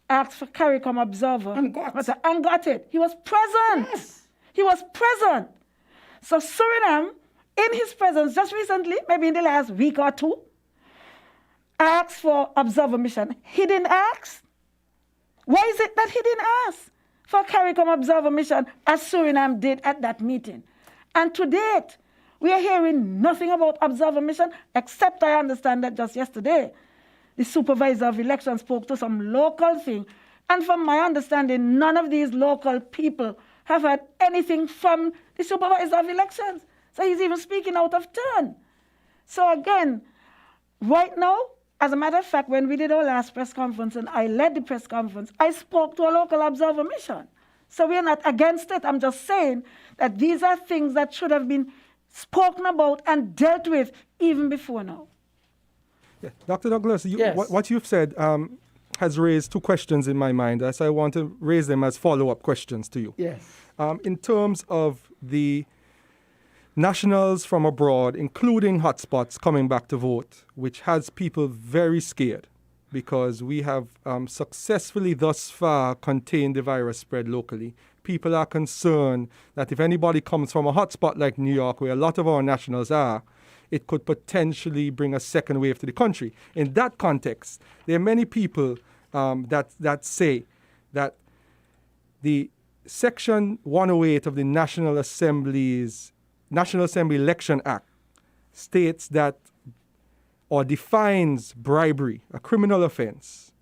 asked for CARICOM observer and got it. He was present. Yes. He was present. So Suriname in his presence just recently, maybe in the last week or two, asked for observer mission. He didn't ask. Why is it that he didn't ask for CARICOM observer mission as Suriname did at that meeting? And to date, we are hearing nothing about observer mission, except I understand that just yesterday, the supervisor of elections spoke to some local thing. And from my understanding, none of these local people have had anything from the supervisor of elections. So he's even speaking out of turn. So again, right now, as a matter of fact, when we did our last press conference and I led the press conference, I spoke to a local observer mission. So we're not against it. I'm just saying that these are things that should have been spoken about and dealt with even before now. Yeah. Dr. Douglas, Yes. what you've said has raised two questions in my mind, as I want to raise them as follow-up questions to you. Yes. In terms of the nationals from abroad, including hotspots, coming back to vote, which has people very scared because we have successfully thus far contained the virus spread locally. People are concerned that if anybody comes from a hotspot like New York, where a lot of our nationals are, it could potentially bring a second wave to the country. In that context, there are many people that say that the Section 108 of the National Assembly Election Act states that, or defines bribery, a criminal offense,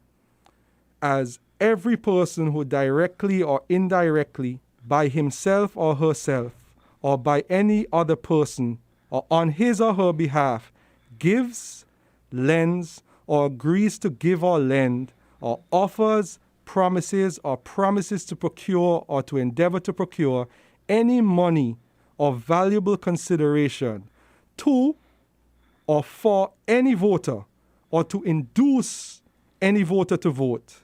as every person who directly or indirectly, by himself or herself, or by any other person, or on his or her behalf, gives, lends, or agrees to give or lend, or offers, promises, or promises to procure or to endeavor to procure any money or valuable consideration to or for any voter, or to induce any voter to vote,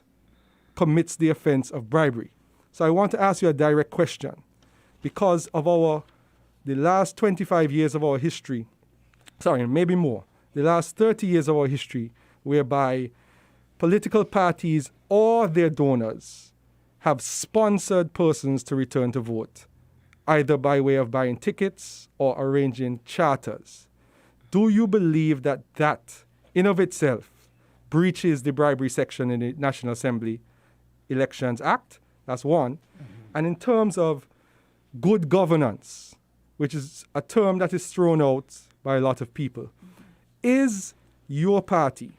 commits the offense of bribery. So I want to ask you a direct question. Because of the last 25 years of our history, maybe more, the last 30 years of our history, whereby political parties or their donors have sponsored persons to return to vote, either by way of buying tickets or arranging charters. Do you believe that that, in of itself, breaches the bribery section in the National Assembly Elections Act? That's one. Mm-hmm. And in terms of good governance, which is a term that is thrown out by a lot of people, mm-hmm. is your party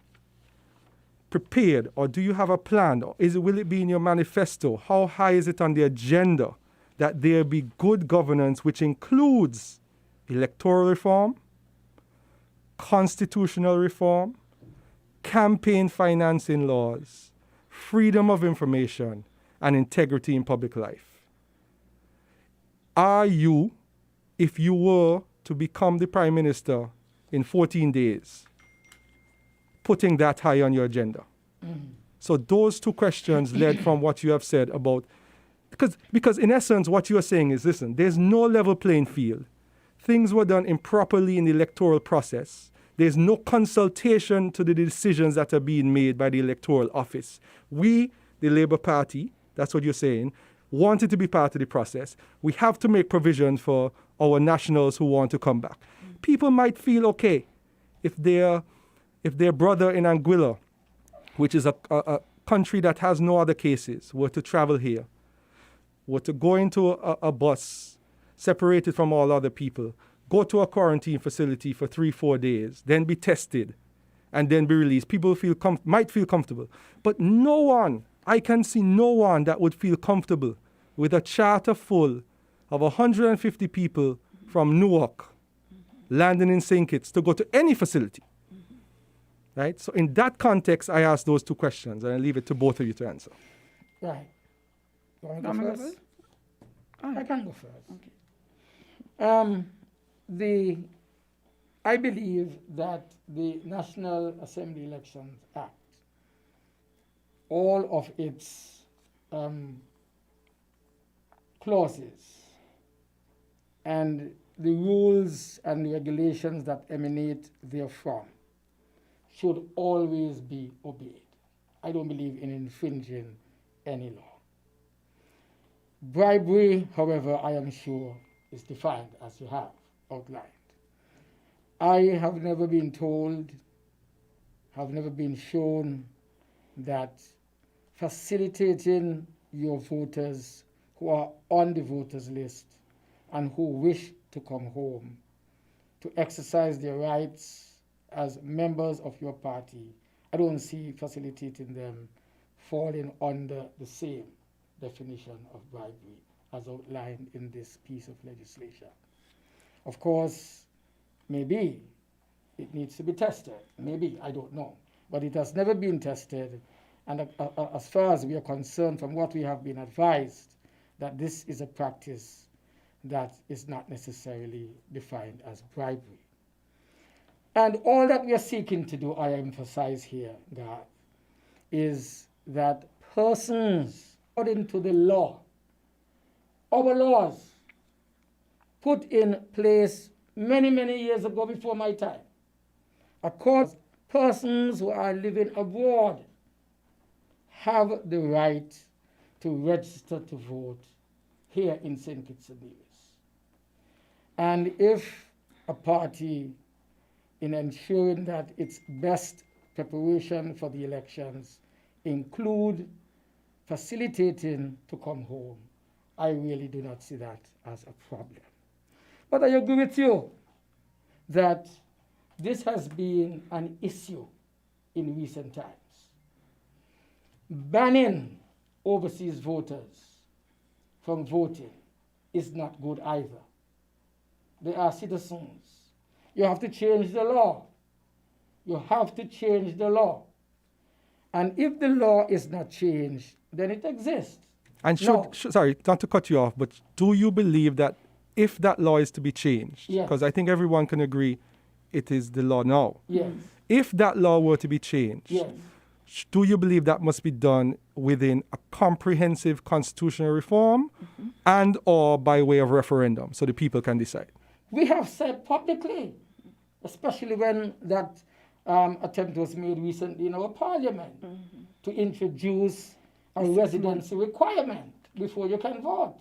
prepared, or do you have a plan, or will it be in your manifesto? How high is it on the agenda that there be good governance, which includes electoral reform, constitutional reform, campaign financing laws, freedom of information, and integrity in public life? Are you, if you were to become the Prime Minister in 14 days, putting that high on your agenda? Mm-hmm. So those two questions led from what you have said about, because in essence what you are saying is, listen, there's no level playing field. Things were done improperly in the electoral process. There's no consultation to the decisions that are being made by the electoral office. We, the Labour Party, that's what you're saying, wanted to be part of the process. We have to make provision for our nationals who want to come back. Mm-hmm. People might feel okay if their brother in Anguilla, which is a country that has no other cases, were to travel here, were to go into a bus separated from all other people, go to a quarantine facility for 3-4 days, then be tested, and then be released. People might feel comfortable. But no one, I can see no one that would feel comfortable with a charter full of 150 people from Newark landing in St. Kitts to go to any facility. Right? So in that context, I ask those two questions, and I leave it to both of you to answer. Right. You want me to go first? I can go first. Okay. I believe that the National Assembly Elections Act, all of its clauses and the rules and the regulations that emanate therefrom should always be obeyed. I don't believe in infringing any law. Bribery, however, I am sure is defined as you have outlined. I have never been told, have never been shown that facilitating your voters who are on the voters list and who wish to come home to exercise their rights as members of your party, I don't see facilitating them falling under the same definition of bribery as outlined in this piece of legislation. Of course, maybe it needs to be tested. Maybe, I don't know. But it has never been tested. And as far as we are concerned, from what we have been advised, that this is a practice that is not necessarily defined as bribery. And all that we are seeking to do, I emphasize here, God, is that persons, according to the law, our laws, put in place many, many years ago before my time, of course, persons who are living abroad have the right to register to vote here in St. Kitts and Nevis. And if a party, in ensuring that its best preparation for the elections include facilitating to come home, I really do not see that as a problem. But I agree with you that this has been an issue in recent times. Banning overseas voters from voting is not good either. They are citizens. You have to change the law. You have to change the law. And if the law is not changed, then it exists. And sorry, not to cut you off, but do you believe that if that law is to be changed, because I think everyone can agree it is the law now. Yes. If that law were to be changed, Yes. do you believe that must be done within a comprehensive constitutional reform and or by way of referendum so the people can decide? We have said publicly, especially when that attempt was made recently in our parliament to introduce a residency requirement before you can vote,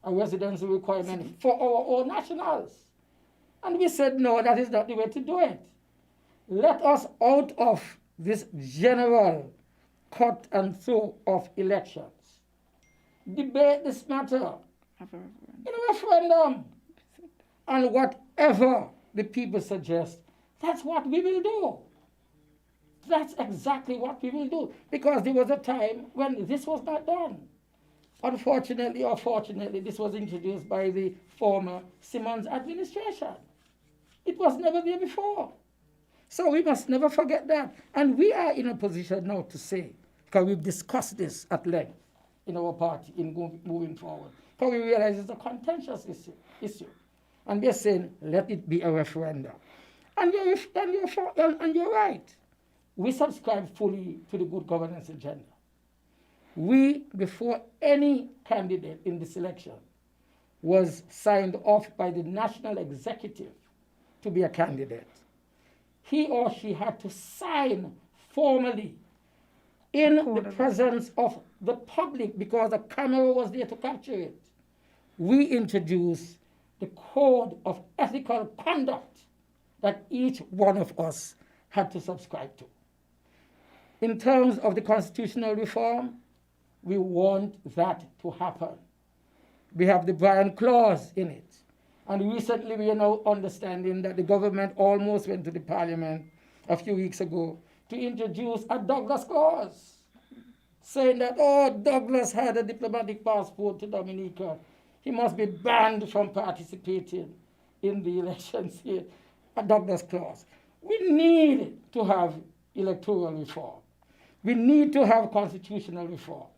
a residency requirement for our own nationals. And we said, no, that is not the way to do it. Let us out of this general cut and throw of elections. Debate this matter in a referendum. And whatever the people suggest, that's what we will do. That's exactly what we will do. Because there was a time when this was not done. Unfortunately or fortunately, this was introduced by the former Simmons administration. It was never there before. So we must never forget that. And we are in a position now to say, because we've discussed this at length in our party in moving forward, because we realize it's a contentious issue. And we're saying, let it be a referendum. And you're right. We subscribe fully to the good governance agenda. We, before any candidate in this election was signed off by the national executive to be a candidate, he or she had to sign formally in the presence of the public because a camera was there to capture it. We introduced the code of ethical conduct that each one of us had to subscribe to. In terms of the constitutional reform, we want that to happen. We have the Bryan clause in it. And recently we are now understanding that the government almost went to the parliament a few weeks ago to introduce a Douglas clause, saying that, oh, Douglas had a diplomatic passport to Dominica. He must be banned from participating in the elections here. A Douglas clause. We need to have electoral reform. We need to have constitutional reform.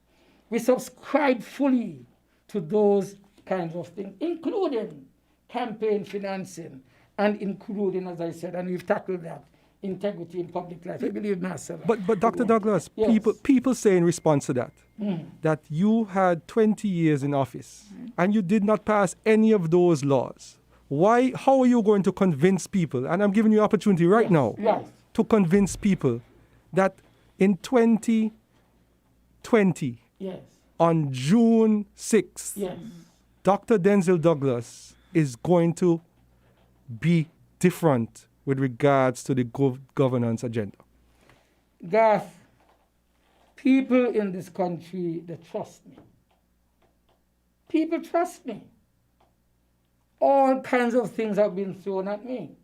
We subscribe fully to those kinds of things, including campaign financing and including, as I said, and we've tackled that, integrity in public life. I believe myself. But Dr. Douglas, Yes. people say in response to that, that you had 20 years in office and you did not pass any of those laws. Why? How are you going to convince people? And I'm giving you opportunity right now to convince people that in 2020, on June 6th, Dr. Denzel Douglas is going to be different with regards to the governance agenda? Garth, people in this country, they trust me. People trust me. All kinds of things have been thrown at me.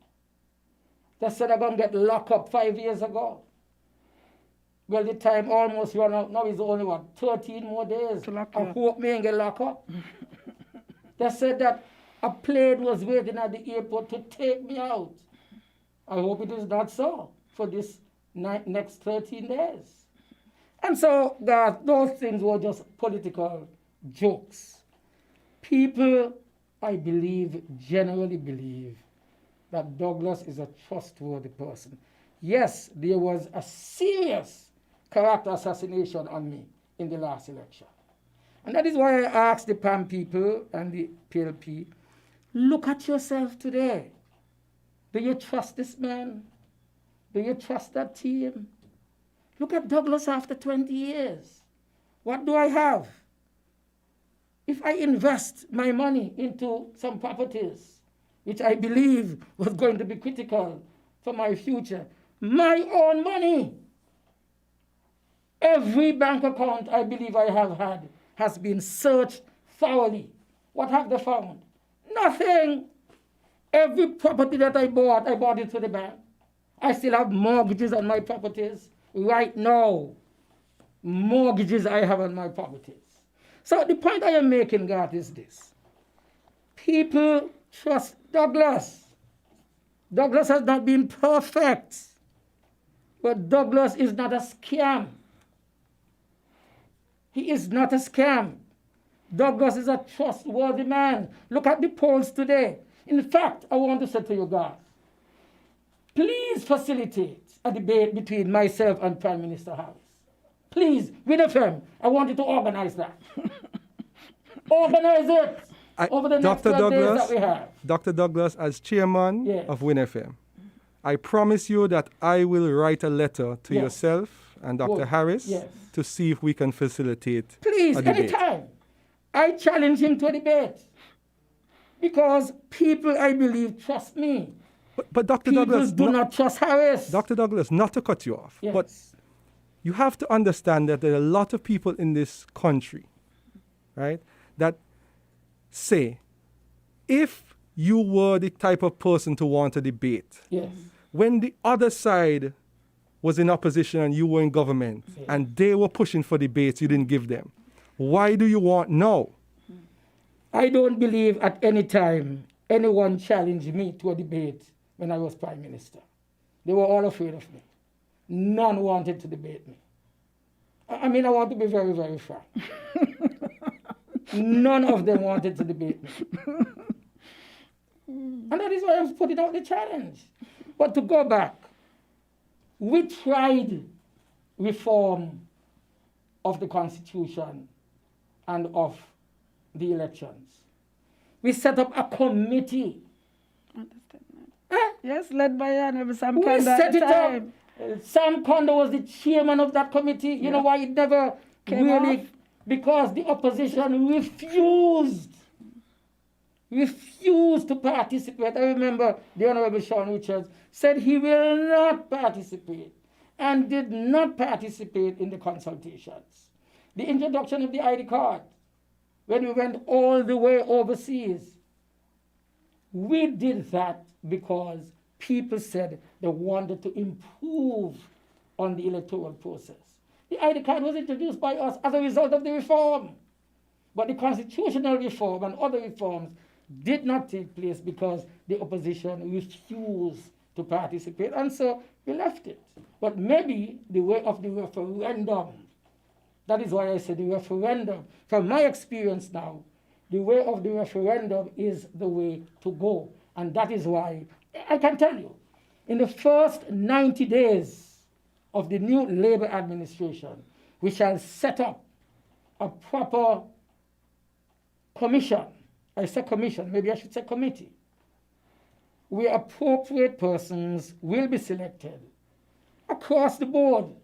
They said I'm going to get locked up 5 years ago. Well, the time almost run out. Now it's only, 13 more days. I hope me ain't get locked up. They said that a plane was waiting at the airport to take me out. I hope it is not so for this next 13 days. And so those things were just political jokes. People, I believe, generally believe that Douglas is a trustworthy person. Yes, there was a serious character assassination on me in the last election. And that is why I asked the PAM people and the PLP, look at yourself today. Do you trust this man? Do you trust that team? Look at Douglas after 20 years. What do I have? If I invest my money into some properties, which I believe was going to be critical for my future, my own money, every bank account I believe I have had has been searched thoroughly. What have they found? Nothing. Every property that I bought it to the bank. I still have mortgages on my properties. Right now, mortgages I have on my properties. So the point I am making, Garth, is this. People trust Douglas. Douglas has not been perfect, but Douglas is not a scam. He is not a scam. Douglas is a trustworthy man. Look at the polls today. In fact, I want to say to you, Garth, please facilitate a debate between myself and Prime Minister Harris. Please, with FM, I want you to organize that. Organize it over the next 12 days that we have. Dr. Douglas, as chairman of WinFM, I promise you that I will write a letter to yourself and Dr. Harris to see if we can facilitate a debate. Anytime. I challenge him to a debate because people, I believe, trust me. But Dr. People Douglas, do not trust Harris. Dr. Douglas, not to cut you off, but you have to understand that there are a lot of people in this country, right, that say, if you were the type of person to want a debate, when the other side was in opposition and you were in government and they were pushing for debates, you didn't give them. Why do you want no? I don't believe at any time anyone challenged me to a debate when I was Prime Minister. They were all afraid of me. None wanted to debate me. I mean, I want to be very, very frank. None of them wanted to debate me. And that is why I'm putting out the challenge. But to go back, we tried reform of the Constitution and of the elections. We set up a committee. Yes, led by Honorable Sam We Kondo set at the it time. up. Sam Kondo was the chairman of that committee. You know why it never Came off? Because the opposition refused to participate. I remember the Honorable Sean Richards said he will not participate and did not participate in the consultations. The introduction of the ID card, when we went all the way overseas, we did that because people said they wanted to improve on the electoral process. The ID card was introduced by us as a result of the reform. But the constitutional reform and other reforms did not take place because the opposition refused to participate. And so we left it. But maybe the way of the referendum, that is why I said the referendum, from my experience now, the way of the referendum is the way to go. And that is why, I can tell you, in the first 90 days of the new Labour administration, we shall set up a proper commission. I say commission, maybe I should say committee, where appropriate persons will be selected across the board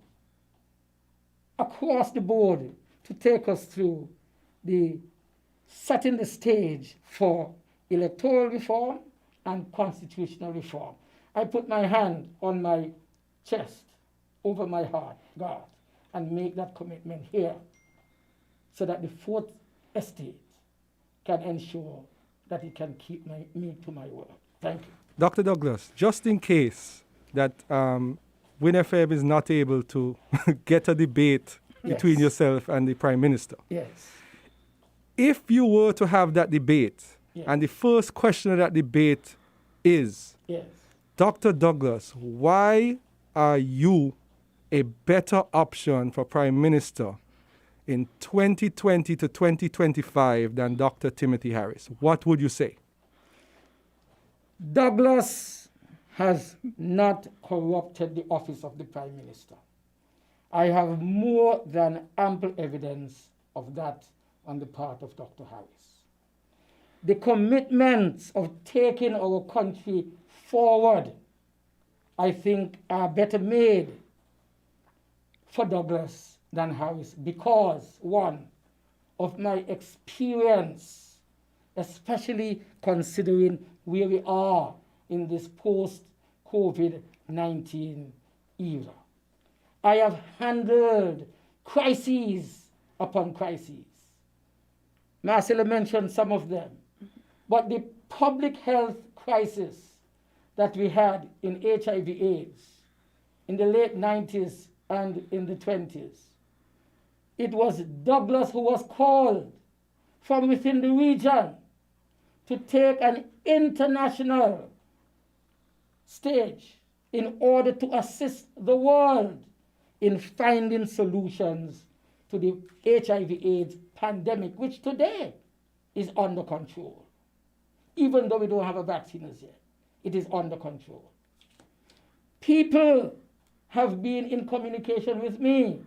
to take us through the setting the stage for electoral reform and constitutional reform. I put my hand on my chest, over my heart, God, and make that commitment here so that the fourth estate can ensure that it can keep me to my word. Thank you. Dr. Douglas, just in case that WinFM is not able to get a debate between Yes. yourself and the Prime Minister, Yes. if you were to have that debate, Yes. and the first question of that debate is, Yes. Dr. Douglas, why are you a better option for Prime Minister in 2020 to 2025 than Dr. Timothy Harris? What would you say? Douglas has not corrupted the office of the Prime Minister. I have more than ample evidence of that on the part of Dr. Harris. The commitments of taking our country forward, I think, are better made for Douglas than Harris because, one, of my experience, especially considering where we are in this post-COVID-19 era. I have handled crises upon crises. Marcelo mentioned some of them. But the public health crisis that we had in HIV/AIDS in the late 90s and in the 20s, it was Douglas who was called from within the region to take an international stage in order to assist the world in finding solutions to the HIV/AIDS pandemic, which today is under control. Even though we don't have a vaccine as yet, it is under control. People have been in communication with me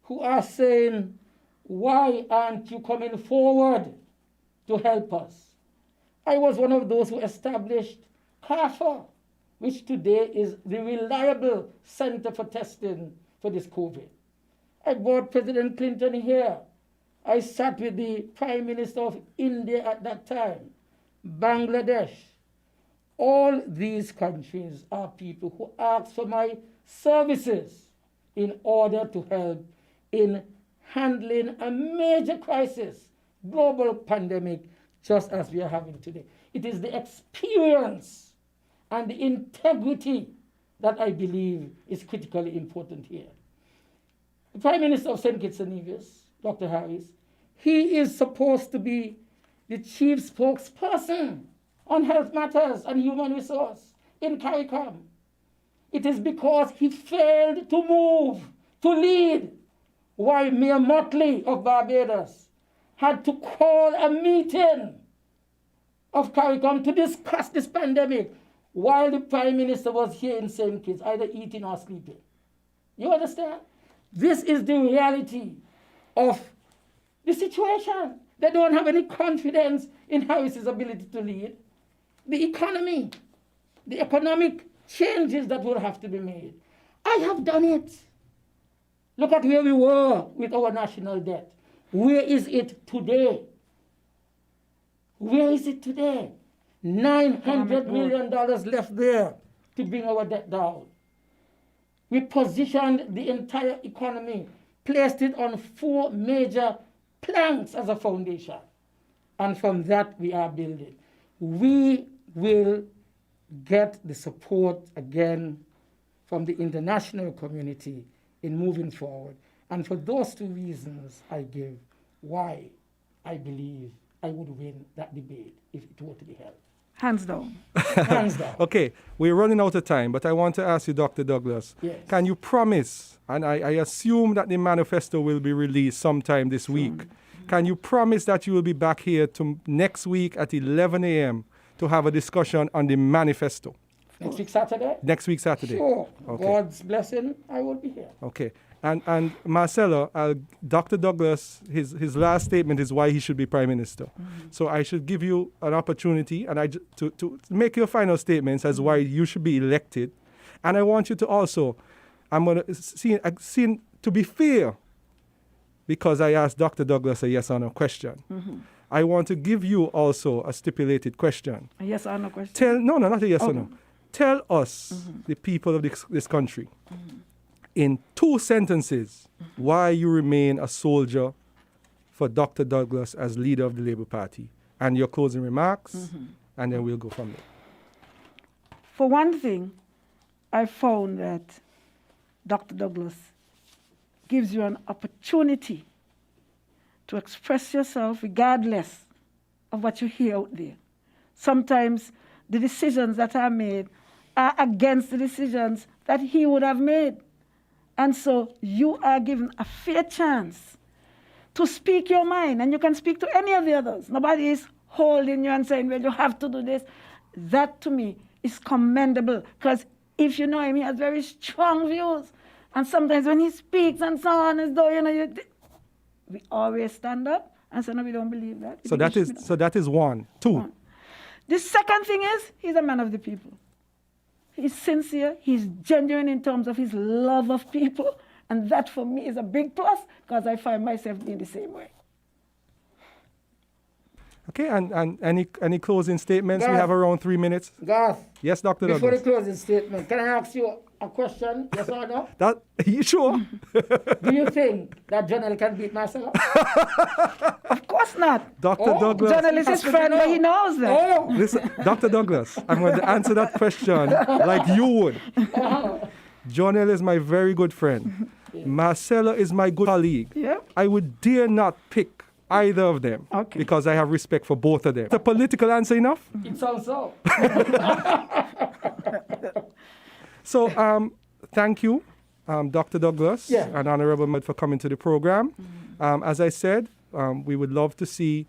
who are saying, why aren't you coming forward to help us? I was one of those who established CARFA, which today is the reliable center for testing for this COVID. I brought President Clinton here. I sat with the Prime Minister of India at that time, Bangladesh. All these countries are people who ask for my services in order to help in handling a major crisis, global pandemic, just as we are having today. It is the experience and the integrity that I believe is critically important here. The Prime Minister of St. Kitts and Nevis, Dr. Harris, he is supposed to be the chief spokesperson on health matters and human resource in CARICOM. It is because he failed to move, to lead, while Mayor Motley of Barbados had to call a meeting of CARICOM to discuss this pandemic while the Prime Minister was here in St. Kitts, either eating or sleeping. You understand? This is the reality of the situation. They don't have any confidence in Harris's ability to lead. The economy, the economic changes that will have to be made. I have done it. Look at where we were with our national debt. Where is it today? Where is it today? $900 million left there to bring our debt down. We positioned the entire economy, placed it on 4 major planks as a foundation. And from that, we are building. We will get the support again from the international community in moving forward. And for those 2 reasons, I give why I believe I would win that debate if it were to be held. Hands down. Hands down. Okay, we're running out of time, but I want to ask you, Dr. Douglas, Yes. can you promise, and I assume that the manifesto will be released sometime this week, can you promise that you will be back here next week at 11 a.m. to have a discussion on the manifesto? Next week, Saturday? Next week, Saturday. Sure. Okay. God's blessing, I will be here. Okay. And Marcelo, Dr. Douglas, his last statement is why he should be Prime Minister. So I should give you an opportunity and to make your final statements as why you should be elected. And I want you to also, I'm going to see to be fair, because I asked Dr. Douglas a yes or no question. I want to give you also a stipulated question. A yes or no question? No, not a yes or no. tell us, the people of this country, in 2 sentences, why you remain a soldier for Dr. Douglas as leader of the Labour Party, and your closing remarks, and then we'll go from there. For one thing, I found that Dr. Douglas gives you an opportunity to express yourself regardless of what you hear out there. Sometimes the decisions that are made are against the decisions that he would have made. And so you are given a fair chance to speak your mind, and you can speak to any of the others. Nobody is holding you and saying, well, you have to do this. That, to me, is commendable, because if you know him, he has very strong views. And sometimes when he speaks and so on, as though, we always stand up and say, no, we don't believe that. So that is 1. 2. The second thing is, he's a man of the people. He's sincere, he's genuine in terms of his love of people, and that for me is a big plus, because I find myself being the same way. Okay, and any closing statements? Garth. We have around 3 minutes. Garth, Yes, Dr. before the Douglas. closing statement, can I ask you a question? Yes or no? That, you sure? Do you think that Jonel can beat Marcelo? Of course not. Dr. Douglas. Jonel is his friend, but he knows that. Oh, Listen, Dr. Douglas, I'm going to answer that question like you would. Jonel is my very good friend. Marcelo is my good colleague. Yep. I would dare not pick either of them because I have respect for both of them. The political answer enough? it's also. So, thank you, Dr. Douglas Yeah. and Honorable Mud for coming to the program. As I said, we would love to see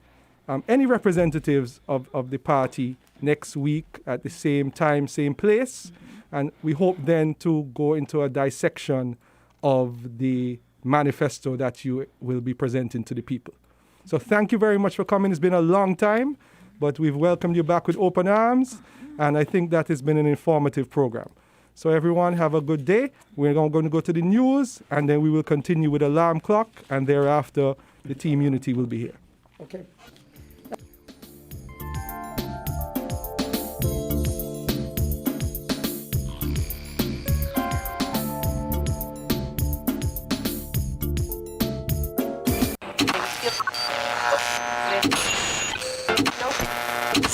any representatives of the party next week at the same time, same place. And we hope then to go into a dissection of the manifesto that you will be presenting to the people. So thank you very much for coming. It's been a long time, but we've welcomed you back with open arms. And I think that has been an informative program. So everyone have a good day. We're going to go to the news, and then we will continue with Alarm Clock, and thereafter the Team Unity will be here. Okay.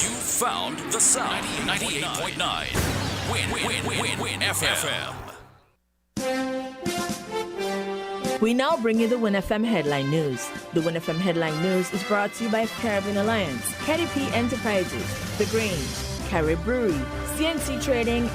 You found the sound. 98.9. Win FM. We now bring you the Win FM Headline News. The Win FM Headline News is brought to you by Caribbean Alliance, KDP Enterprises, The Grange, Carib Brewery, CNC Trading.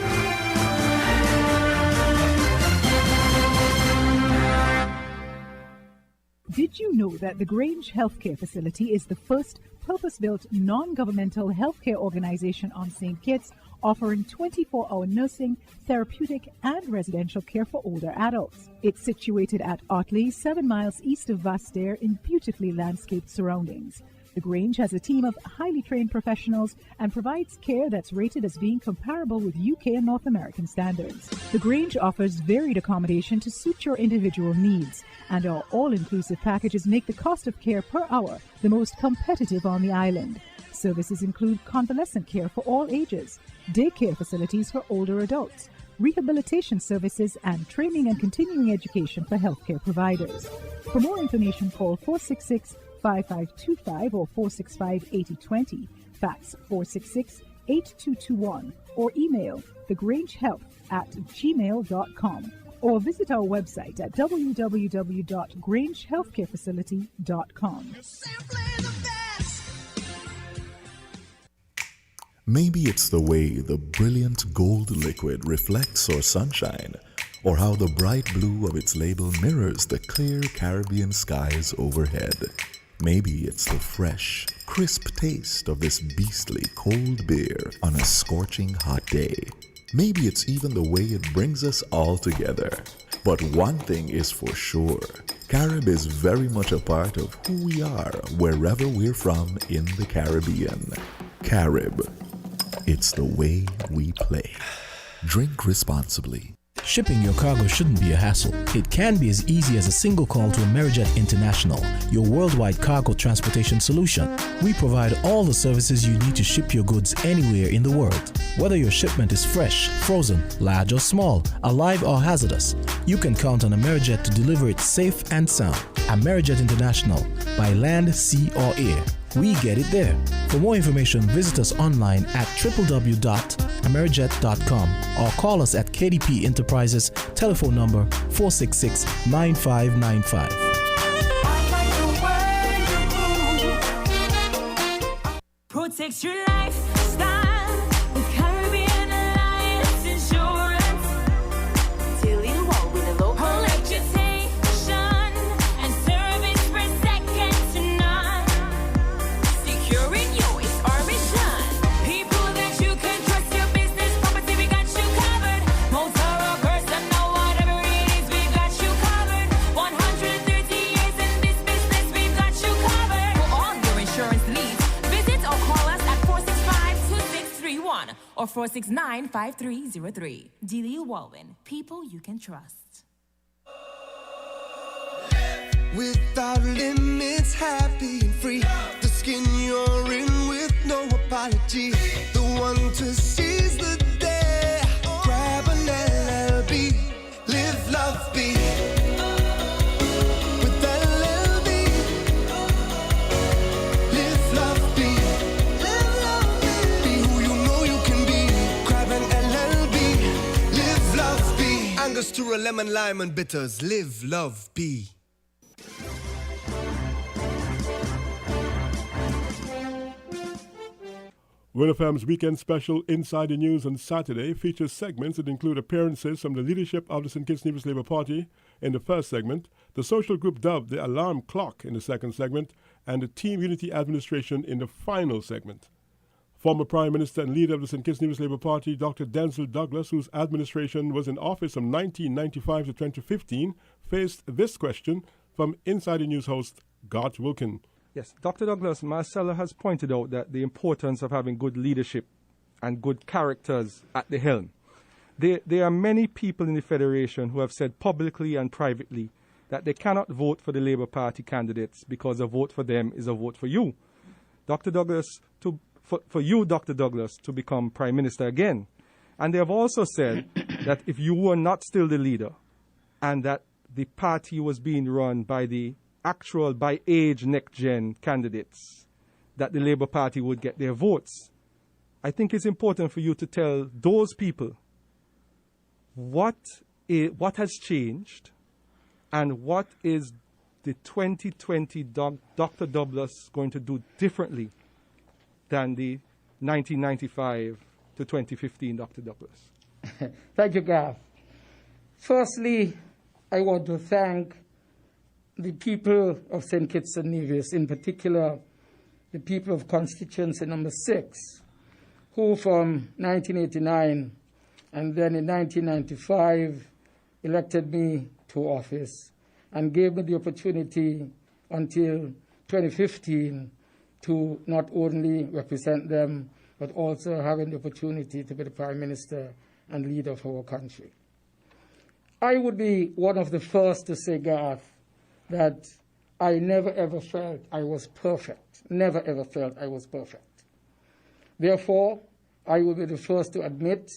Did you know that the Grange Healthcare Facility is the first purpose-built non-governmental healthcare organization on St. Kitts, offering 24-hour nursing, therapeutic, and residential care for older adults? It's situated at Otley, 7 miles east of Vastair in beautifully landscaped surroundings. The Grange has a team of highly trained professionals and provides care that's rated as being comparable with UK and North American standards. The Grange offers varied accommodation to suit your individual needs, and our all-inclusive packages make the cost of care per hour the most competitive on the island. Services include convalescent care for all ages, daycare facilities for older adults, rehabilitation services, and training and continuing education for healthcare providers. For more information, call 466-5525 or 465-8020, fax 466-8221, or email thegrangehealth@gmail.com, or visit our website at www.grangehealthcarefacility.com. Maybe it's the way the brilliant gold liquid reflects our sunshine, or how the bright blue of its label mirrors the clear Caribbean skies overhead. Maybe it's the fresh, crisp taste of this beastly cold beer on a scorching hot day. Maybe it's even the way it brings us all together. But one thing is for sure, Carib is very much a part of who we are wherever we're from in the Caribbean. Carib, it's the way we play. Drink responsibly. Shipping your cargo shouldn't be a hassle. It can be as easy as a single call to Amerijet International, your worldwide cargo transportation solution. We provide all the services you need to ship your goods anywhere in the world. Whether your shipment is fresh, frozen, large or small, alive or hazardous, you can count on Amerijet to deliver it safe and sound. Amerijet International, by land, sea or air. We get it there. For more information, visit us online at www.amerijet.com or call us at KDP Enterprises, telephone number 466-9595. Protect your lifestyle with Caribbean Alliance Insurance. Dealing well with a local reputation and service for second to none. Securing you is our mission. People that you can trust, your business, property, we got you covered. Motor or personal, whatever it is, we got you covered. 130 years in this business, we've got you covered. For all your insurance needs, visit or call us at 465-2631 or 469-5303. Dealey Walwyn, people you can trust. Without limits, happy and free. The skin you're in with no apology. The one to seize the day. Grab an LLB. Live, love, be. With LLB. Live, love, be. Live, love, be. Be who you know you can be. Grab an LLB. Live, love, be. Angostura, lemon, lime and bitters. Live, love, be. WinFM's weekend special Inside the News on Saturday features segments that include appearances from the leadership of the St. Kitts Nevis Labour Party in the first segment, the social group dubbed the Alarm Clock in the second segment, and the Team Unity Administration in the final segment. Former Prime Minister and leader of the St. Kitts Nevis Labour Party, Dr. Denzel Douglas, whose administration was in office from 1995 to 2015, faced this question from Inside the News host Garth Wilkin. Yes, Dr. Douglas, Marcella has pointed out that the importance of having good leadership and good characters at the helm. There are many people in the Federation who have said publicly and privately that they cannot vote for the Labour Party candidates because a vote for them is a vote for you. Dr. Douglas, for you, Dr. Douglas, to become Prime Minister again. And they have also said that if you were not still the leader and that the party was being run by the actual by age next-gen candidates, that the Labour Party would get their votes. I think it's important for you to tell those people what has changed and what is the 2020 Dr. Douglas going to do differently than the 1995 to 2015 Dr. Douglas. Thank you, Garth. Firstly, I want to thank the people of St. Kitts and Nevis, in particular the people of constituency number 6, who from 1989 and then in 1995 elected me to office and gave me the opportunity until 2015 to not only represent them, but also having the opportunity to be the Prime Minister and leader of our country. I would be one of the first to say, Garth, that I never ever felt I was perfect. Never ever felt I was perfect. Therefore, I will be the first to admit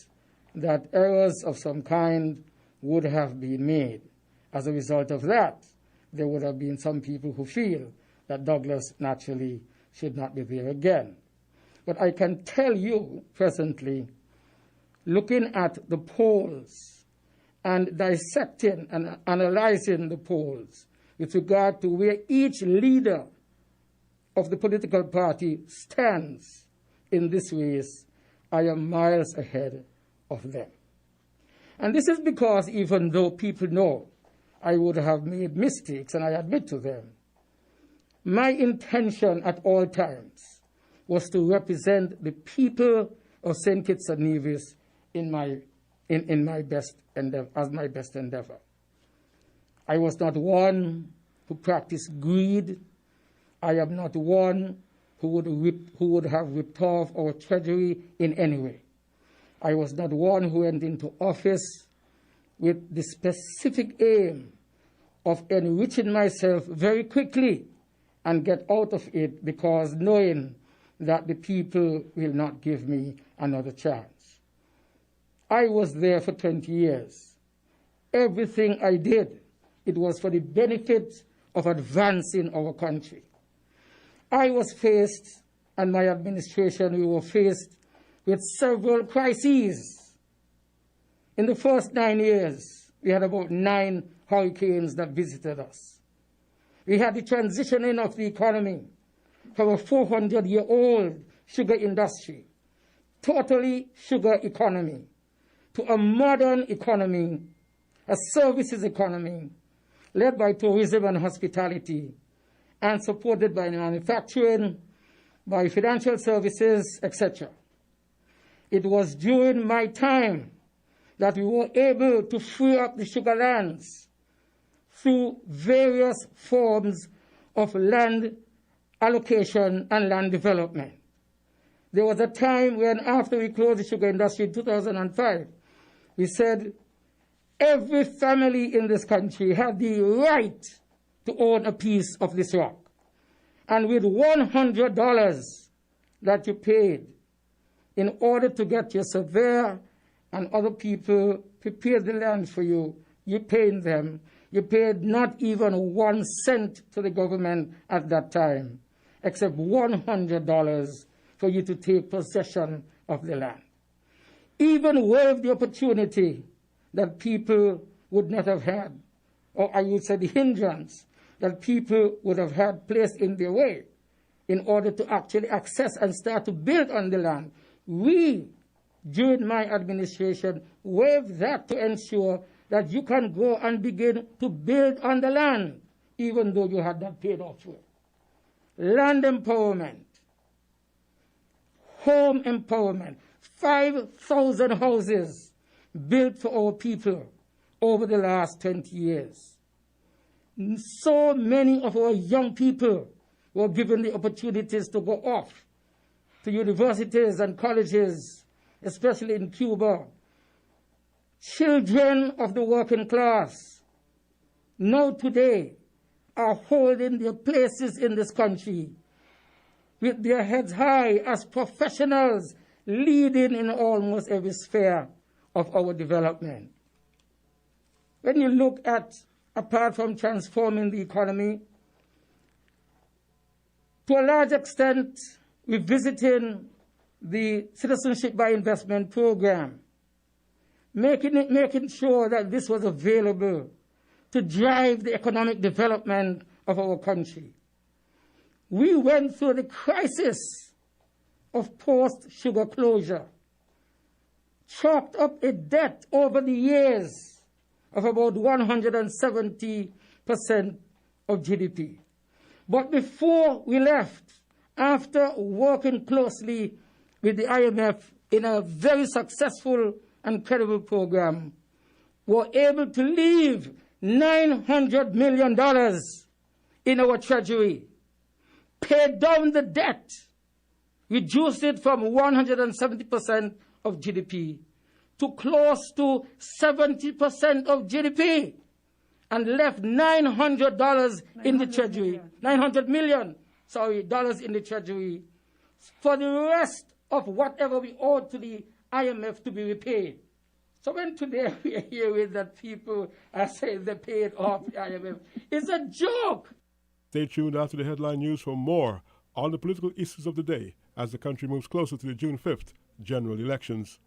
that errors of some kind would have been made. As a result of that, there would have been some people who feel that Douglas naturally should not be there again. But I can tell you presently, looking at the polls and dissecting and analyzing the polls with regard to where each leader of the political party stands in this race, I am miles ahead of them. And this is because even though people know I would have made mistakes, and I admit to them, my intention at all times was to represent the people of St. Kitts and Nevis in my best endeavor, as my best endeavor. I was not one who practiced greed. I am not one who would have ripped off our treasury in any way. I was not one who went into office with the specific aim of enriching myself very quickly and get out of it, because knowing that the people will not give me another chance. I was there for 20 years. Everything I did, it was for the benefit of advancing our country. I was faced, and my administration, we were faced with several crises. In the first 9 years, we had about 9 hurricanes that visited us. We had the transitioning of the economy from a 400-year-old sugar industry, totally sugar economy, to a modern economy, a services economy, led by tourism and hospitality, and supported by manufacturing, by financial services, etc. It was during my time that we were able to free up the sugar lands through various forms of land allocation and land development. There was a time when, after we closed the sugar industry in 2005, we said every family in this country had the right to own a piece of this rock. And with $100 that you paid, in order to get your surveyor and other people prepare the land for you, you paid them. You paid not even 1 cent to the government at that time, except $100 for you to take possession of the land. Even waived the opportunity that people would not have had, or I would say the hindrance that people would have had placed in their way in order to actually access and start to build on the land. We, during my administration, waived that to ensure that you can go and begin to build on the land, even though you had not paid off for it. Land empowerment, home empowerment, 5,000 houses built for our people over the last 20 years. So many of our young people were given the opportunities to go off to universities and colleges, especially in Cuba. Children of the working class now today are holding their places in this country with their heads high as professionals, leading in almost every sphere of our development. When you look at, apart from transforming the economy, to a large extent, we're visiting the Citizenship by Investment program, making sure that this was available to drive the economic development of our country. We went through the crisis of post-sugar closure, chalked up a debt over the years of about 170% of GDP. But before we left, after working closely with the IMF in a very successful and credible program, were able to leave $900 million in our treasury, pay down the debt, reduce it from 170% of GDP to close to 70% of GDP, and left $900 in the treasury, $900 million dollars in the treasury for the rest of whatever we owed to the IMF to be repaid. So when today we are hearing that people are saying they paid off the IMF, it's a joke. Stay tuned after the headline news for more on the political issues of the day as the country moves closer to the June 5th general elections.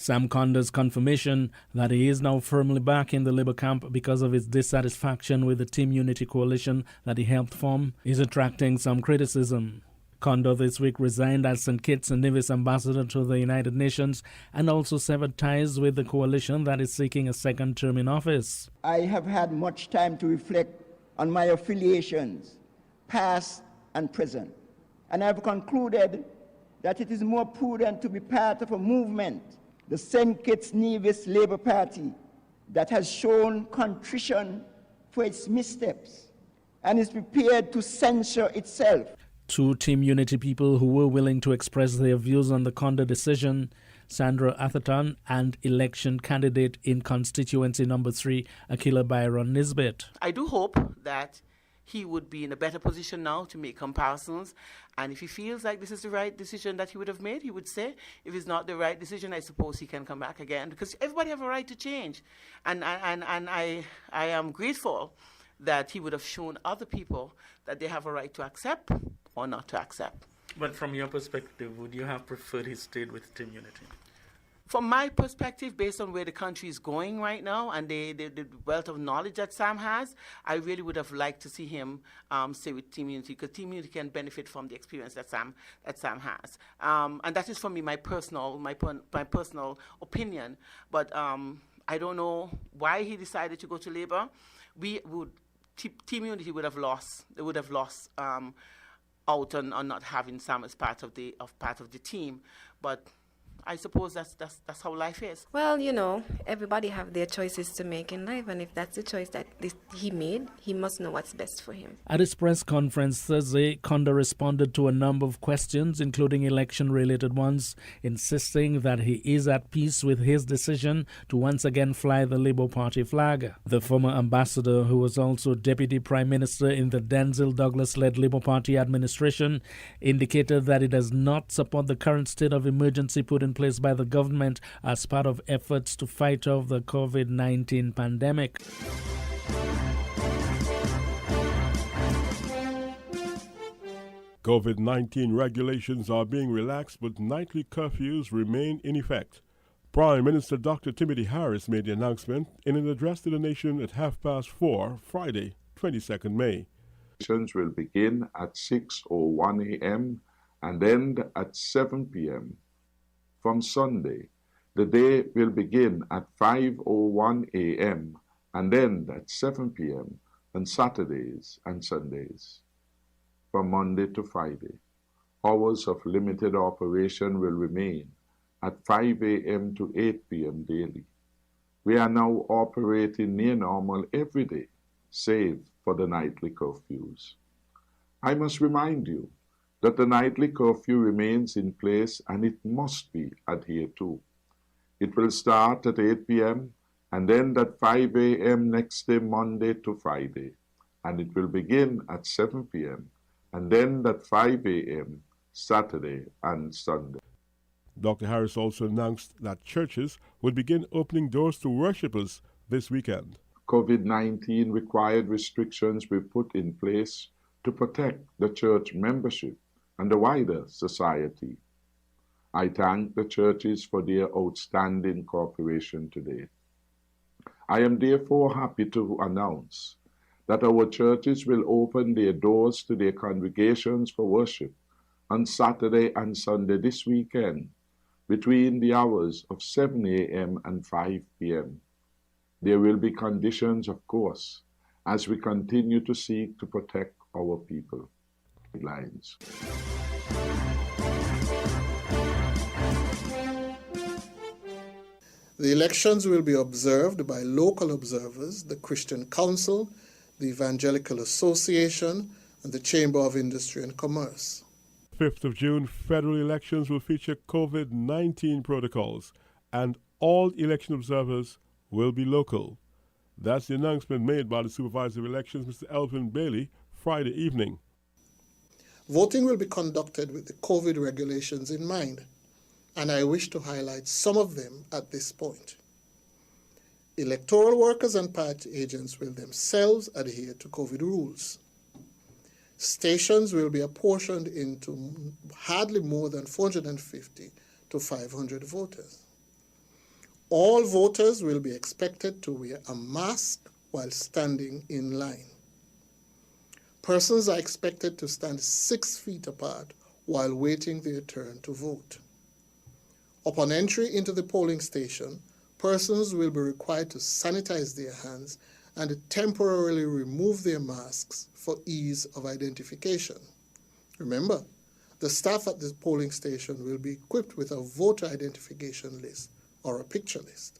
Sam Conder's confirmation that he is now firmly back in the Labour camp because of his dissatisfaction with the Team Unity coalition that he helped form is attracting some criticism. Condor this week resigned as St. Kitts and Nevis ambassador to the United Nations and also severed ties with the coalition that is seeking a second term in office. I have had much time to reflect on my affiliations, past and present, and I have concluded that it is more prudent to be part of a movement, the St. Kitts Nevis Labour Party, that has shown contrition for its missteps and is prepared to censure itself. Two Team Unity people who were willing to express their views on the Conda decision, Sandra Atherton and election candidate in constituency number 3, Akila Byron Nisbet. I do hope that he would be in a better position now to make comparisons. And if he feels like this is the right decision that he would have made, he would say. If it's not the right decision, I suppose he can come back again, because everybody have a right to change. And I am grateful that he would have shown other people that they have a right to accept or not to accept. But from your perspective, would you have preferred he stayed with Team Unity? From my perspective, based on where the country is going right now and the wealth of knowledge that Sam has, I really would have liked to see him stay with Team Unity, because Team Unity can benefit from the experience that Sam has. And that is for me my personal opinion. But I don't know why he decided to go to Labour. Team Unity would have lost. They would have lost out on not having Sam as part of the team. But I suppose that's how life is. Well, you know, everybody have their choices to make in life, and if that's the choice that he made, he must know what's best for him. At his press conference Thursday, Conda responded to a number of questions, including election-related ones, insisting that he is at peace with his decision to once again fly the Labour Party flag. The former ambassador, who was also Deputy Prime Minister in the Denzil Douglas-led Labour Party administration, indicated that it does not support the current state of emergency put in place by the government as part of efforts to fight off the COVID-19 pandemic. COVID-19 regulations are being relaxed, but nightly curfews remain in effect. Prime Minister Dr. Timothy Harris made the announcement in an address to the nation at 4:30 Friday, 22nd May. Sessions will begin at 6:01 a.m. and end at 7 p.m. From Sunday, the day will begin at 5:01 a.m. and end at 7 p.m. on Saturdays and Sundays. From Monday to Friday, hours of limited operation will remain at 5 a.m. to 8 p.m. daily. We are now operating near normal every day, save for the nightly curfews. I must remind you that the nightly curfew remains in place and it must be adhered to. It will start at 8 p.m. and end at 5 a.m. next day, Monday to Friday, and it will begin at 7 p.m. and end at 5 a.m. Saturday and Sunday. Dr. Harris also announced that churches would begin opening doors to worshippers this weekend. COVID-19 required restrictions were put in place to protect the church membership and the wider society. I thank the churches for their outstanding cooperation today. I am therefore happy to announce that our churches will open their doors to their congregations for worship on Saturday and Sunday this weekend between the hours of 7 a.m. and 5 p.m. There will be conditions, of course, as we continue to seek to protect our people. Lines. The elections will be observed by local observers, the Christian Council, the Evangelical Association, and the Chamber of Industry and Commerce. 5th of June, federal elections will feature COVID-19 protocols, and all election observers will be local. That's the announcement made by the Supervisor of Elections, Mr. Elvin Bailey, Friday evening. Voting will be conducted with the COVID regulations in mind, and I wish to highlight some of them at this point. Electoral workers and party agents will themselves adhere to COVID rules. Stations will be apportioned into hardly more than 450 to 500 voters. All voters will be expected to wear a mask while standing in line. Persons are expected to stand 6 feet apart while waiting their turn to vote. Upon entry into the polling station, persons will be required to sanitize their hands and temporarily remove their masks for ease of identification. Remember, the staff at the polling station will be equipped with a voter identification list or a picture list.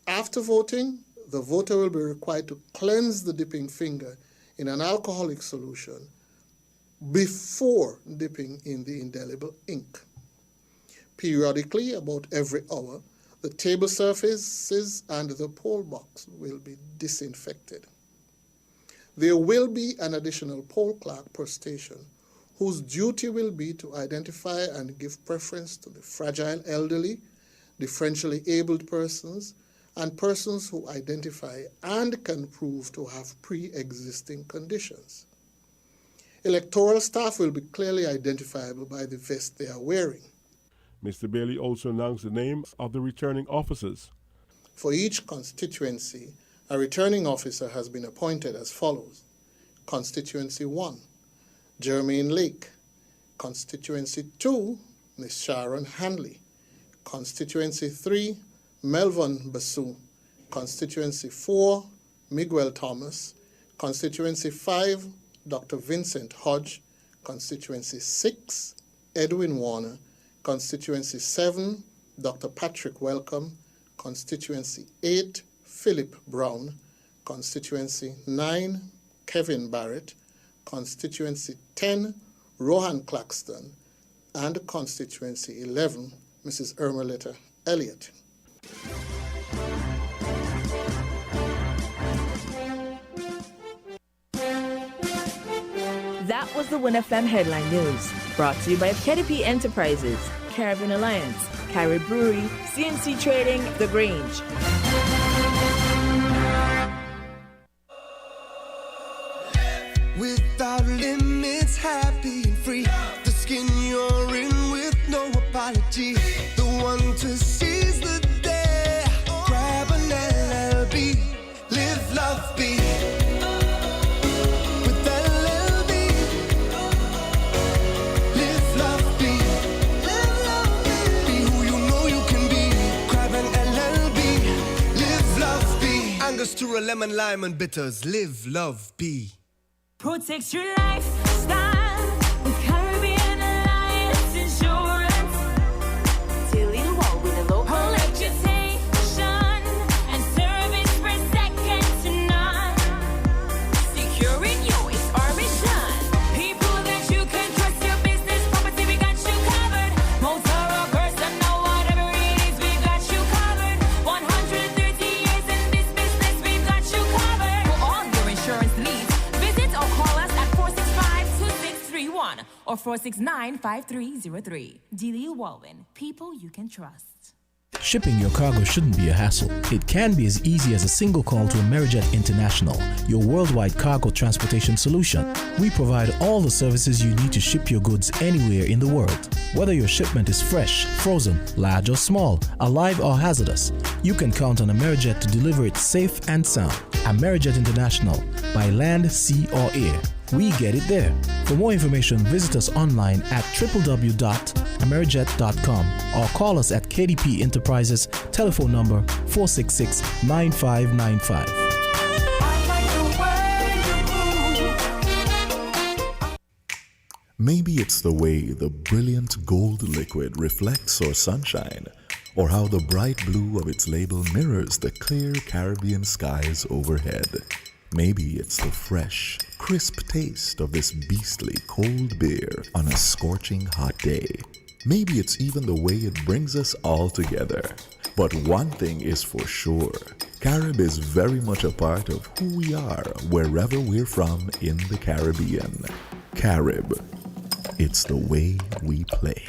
After voting, the voter will be required to cleanse the dipping finger in an alcoholic solution before dipping in the indelible ink. Periodically, about every hour, the table surfaces and the poll box will be disinfected. There will be an additional poll clerk per station whose duty will be to identify and give preference to the fragile elderly, differentially abled persons, and persons who identify and can prove to have pre-existing conditions. Electoral staff will be clearly identifiable by the vest they are wearing. Mr. Bailey also announced the names of the returning officers. For each constituency, a returning officer has been appointed as follows. Constituency 1, Jermaine Lake. Constituency 2, Ms. Sharon Hanley. Constituency 3, Melvin Basu. Constituency 4, Miguel Thomas. Constituency 5, Dr. Vincent Hodge. Constituency 6, Edwin Warner. Constituency 7, Dr. Patrick Welcome. Constituency 8, Philip Brown. Constituency 9, Kevin Barrett. Constituency 10, Rohan Claxton. And Constituency 11, Mrs. Ermeletta Elliott. That was the WinFM Headline News, brought to you by KDP Enterprises, Caribbean Alliance, Carrie Brewery, CNC Trading, The Grange. Without limits, happy and free. The skin you're in with no apology. The one to seize the day. Grab an LLB. Live, love, be. With LLB. Live, love, be. Live, love, be. Be who you know you can be. Grab an LLB. Live, love, be. Angostura, lemon, lime, and bitters. Live, love, be. Protect your lifestyle with Caribbean Alliance Insurance. Tilly Wall with a low reputation and service for second to none. Securing you is our mission. People that you can trust, your business, property, we got you covered. Motor or personal, whatever it is, we got you covered. 130 years in this business, we've got you covered. For all your insurance needs, visit or call us at 465-2631 or 469-5303. Dealey Walwyn, people you can trust. Shipping your cargo shouldn't be a hassle. It can be as easy as a single call to Amerijet International, your worldwide cargo transportation solution. We provide all the services you need to ship your goods anywhere in the world. Whether your shipment is fresh, frozen, large or small, alive or hazardous, you can count on Amerijet to deliver it safe and sound. Amerijet International, by land, sea or air. We get it there. For more information, visit us online at www.amerijet.com or call us at KDP Enterprises, telephone number 466-9595. Maybe it's the way the brilliant gold liquid reflects our sunshine, or how the bright blue of its label mirrors the clear Caribbean skies overhead. Maybe it's the fresh, crisp taste of this beastly cold beer on a scorching hot day. Maybe it's even the way it brings us all together. But one thing is for sure, Carib is very much a part of who we are wherever we're from in the Caribbean. Carib, it's the way we play.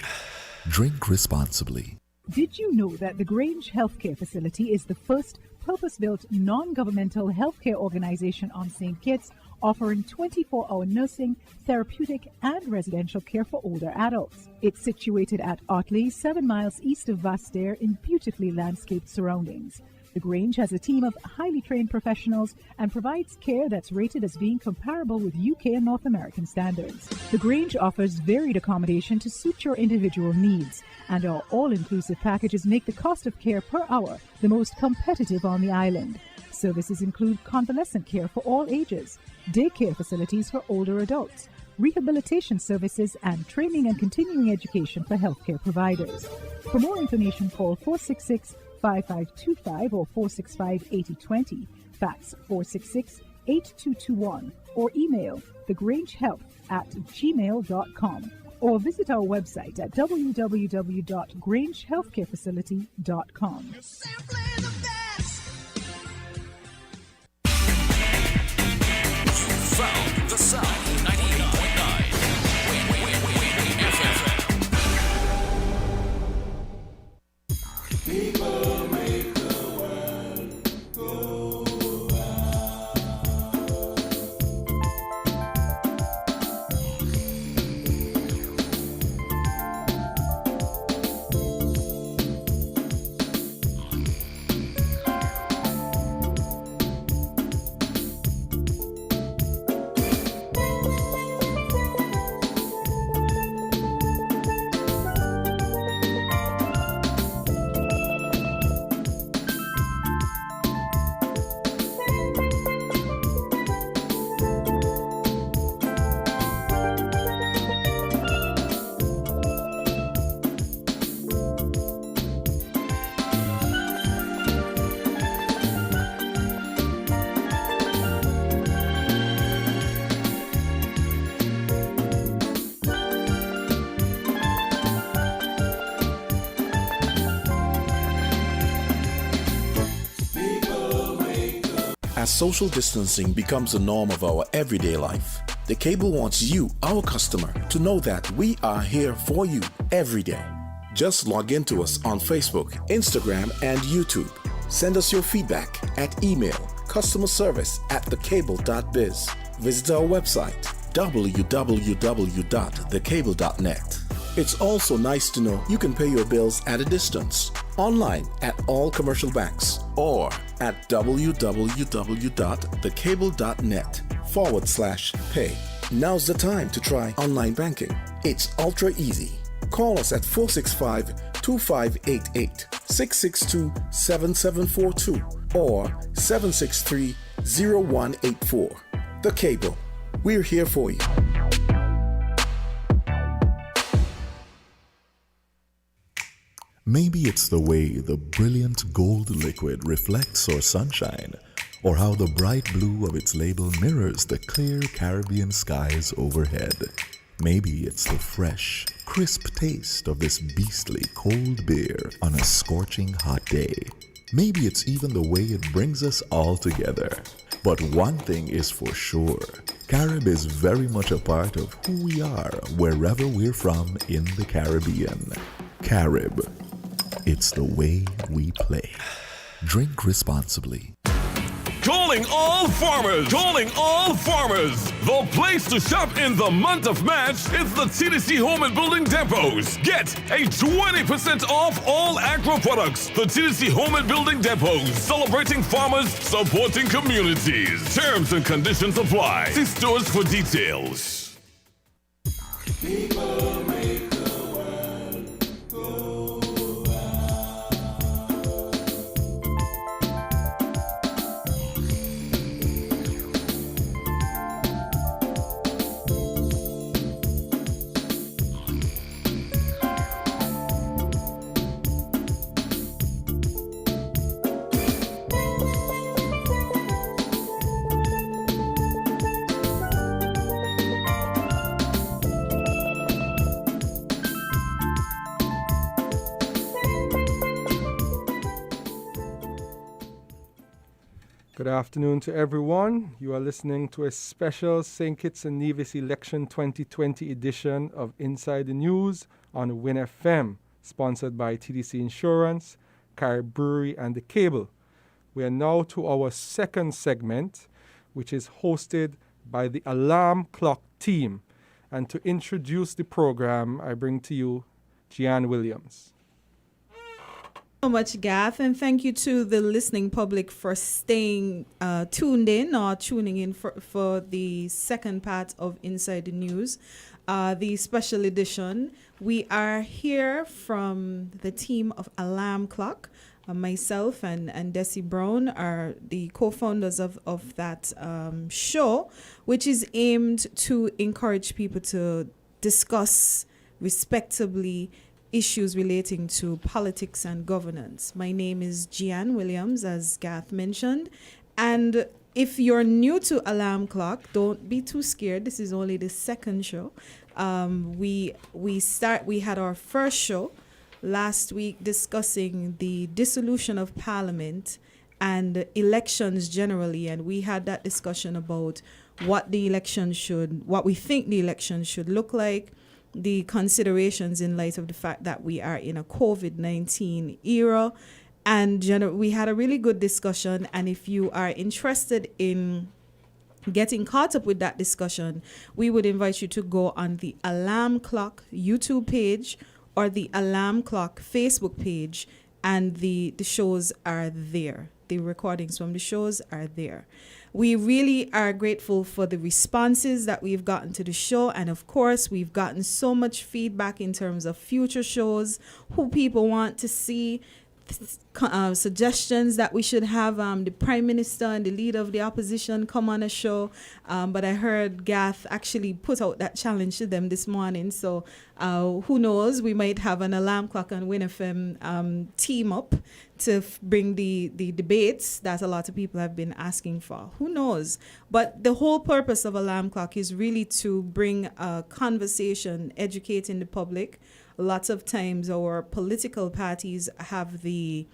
Drink responsibly. Did you know that the Grange Healthcare Facility is the first purpose-built non-governmental healthcare organization on St. Kitts, offering 24-hour nursing, therapeutic, and residential care for older adults? It's situated at Otley, 7 miles east of Vastair in beautifully landscaped surroundings. The Grange has a team of highly trained professionals and provides care that's rated as being comparable with UK and North American standards. The Grange offers varied accommodation to suit your individual needs, and our all-inclusive packages make the cost of care per hour the most competitive on the island. Services include convalescent care for all ages, daycare facilities for older adults, rehabilitation services, and training and continuing education for healthcare providers. For more information, call 466-5525 or 465-8020, fax 8221 or email thegrangehealth@gmail.com or visit our website at www.grangehealthcarefacility.com. Found the sound 98.9 Win FM. People make the world go As social distancing becomes the norm of our everyday life, the cable wants you, our customer, to know that we are here for you every day. Just log in to us on Facebook, Instagram, and YouTube. Send us your feedback at email customerservice@thecable.biz. Visit our website www.thecable.net. It's also nice to know you can pay your bills at a distance, online at all commercial banks, or at www.thecable.net/pay. Now's the time to try online banking. It's ultra easy. Call us at 465-2588, 662-7742, or 763-0184. The Cable. We're here for you. Maybe it's the way the brilliant gold liquid reflects our sunshine, or how the bright blue of its label mirrors the clear Caribbean skies overhead. Maybe it's the fresh, crisp taste of this beastly cold beer on a scorching hot day. Maybe it's even the way it brings us all together. But one thing is for sure, Carib is very much a part of who we are wherever we're from in the Caribbean. Carib. It's the way we play. Drink responsibly. Calling all farmers! Calling all farmers! The place to shop in the month of March is the TDC Home and Building Depots. Get a 20% off all agro products. The TDC Home and Building Depots, celebrating farmers, supporting communities. Terms and conditions apply. See stores for details. People make the world go. Good afternoon to everyone. You are listening to a special St. Kitts and Nevis Election 2020 edition of Inside the News on Win FM, sponsored by TDC Insurance, Carib Brewery, and The Cable. We are now to our second segment, which is hosted by the Alarm Clock team. And to introduce the program, I bring to you Gian Williams. So much, Gath, and thank you to the listening public for staying tuned in or tuning in for the second part of Inside the News, the special edition. We are here from the team of Alarm Clock. Myself and Desi Brown are the co-founders of that show, which is aimed to encourage people to discuss respectably issues relating to politics and governance. My name is Gian Williams, as Gath mentioned, and if you're new to Alarm Clock, don't be too scared. This is only the second show. We had our first show last week discussing the dissolution of Parliament and elections generally, and we had that discussion about what we think the election should look like, the considerations in light of the fact that we are in a COVID-19 era, and we had a really good discussion. And if you are interested in getting caught up with that discussion, we would invite you to go on the Alarm Clock YouTube page or the Alarm Clock Facebook page, and the shows are there. The recordings from the shows are there. We really are grateful for the responses that we've gotten to the show. And of course, we've gotten so much feedback in terms of future shows, who people want to see, suggestions that we should have the Prime Minister and the leader of the opposition come on a show. But I heard Gath actually put out that challenge to them this morning. So who knows, we might have an Alarm Clock and Win FM team up to bring the debates that a lot of people have been asking for. Who knows? But the whole purpose of Alarm Clock is really to bring a conversation, educating the public. Lots of times our political parties have the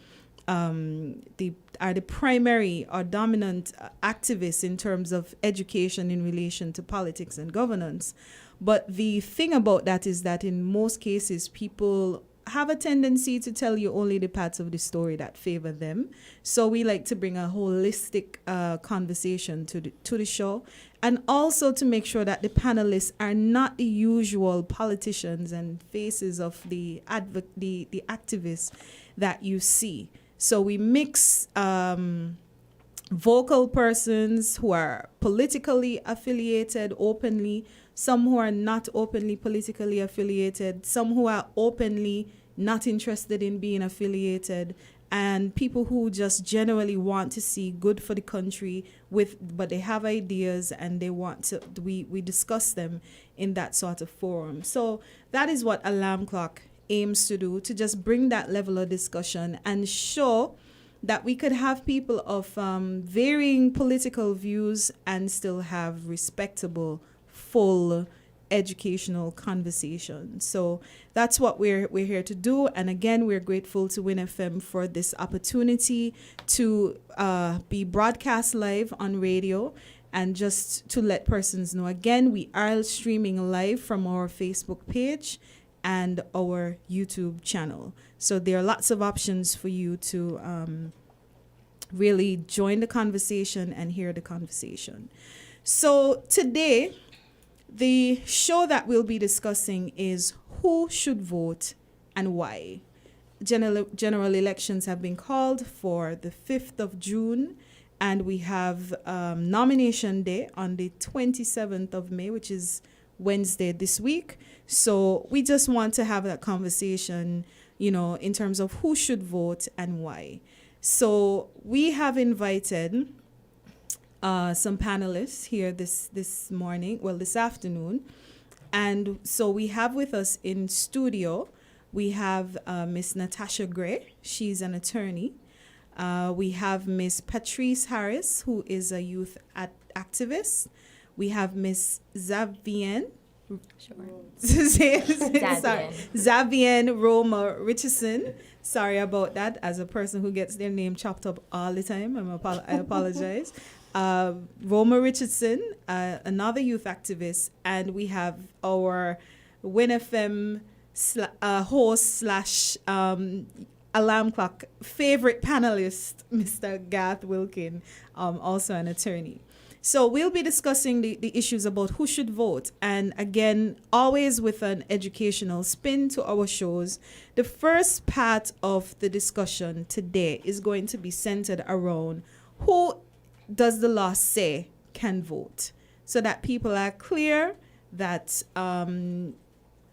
primary or dominant activists in terms of education in relation to politics and governance. But the thing about that is that in most cases, people have a tendency to tell you only the parts of the story that favor them. So we like to bring a holistic conversation to the show, and also to make sure that the panelists are not the usual politicians and faces of the activists that you see. So we mix vocal persons who are politically affiliated openly, some who are not openly politically affiliated, some who are openly not interested in being affiliated, and people who just generally want to see good for the country but they have ideas and they want to, we discuss them in that sort of forum. So that is what Alarm Clock aims to do, to just bring that level of discussion and show that we could have people of varying political views and still have respectable, full educational conversation. So that's what we're here to do. And again, we're grateful to Win FM for this opportunity to be broadcast live on radio. And just to let persons know, again, we are streaming live from our Facebook page and our YouTube channel. So there are lots of options for you to really join the conversation and hear the conversation. So today, the show that we'll be discussing is who should vote and why. General elections have been called for the 5th of June, and we have nomination day on the 27th of May, which is Wednesday this week. So we just want to have that conversation, in terms of who should vote and why. So we have invited some panelists here this afternoon. And so we have with us in studio, we have Miss Natasha Gray. She's an attorney. We have Miss Patrice Harris, who is a youth activist. We have Miss Zavienne. Zavienne Roma Richardson. Sorry about that. As a person who gets their name chopped up all the time, I apologize. Roma Richardson, another youth activist, and we have our Win FM host / Alarm Clock favorite panelist, Mr. Garth Wilkin, also an attorney. So we'll be discussing the issues about who should vote. And again, always with an educational spin to our shows. The first part of the discussion today is going to be centered around who does the law say can vote, so that people are clear that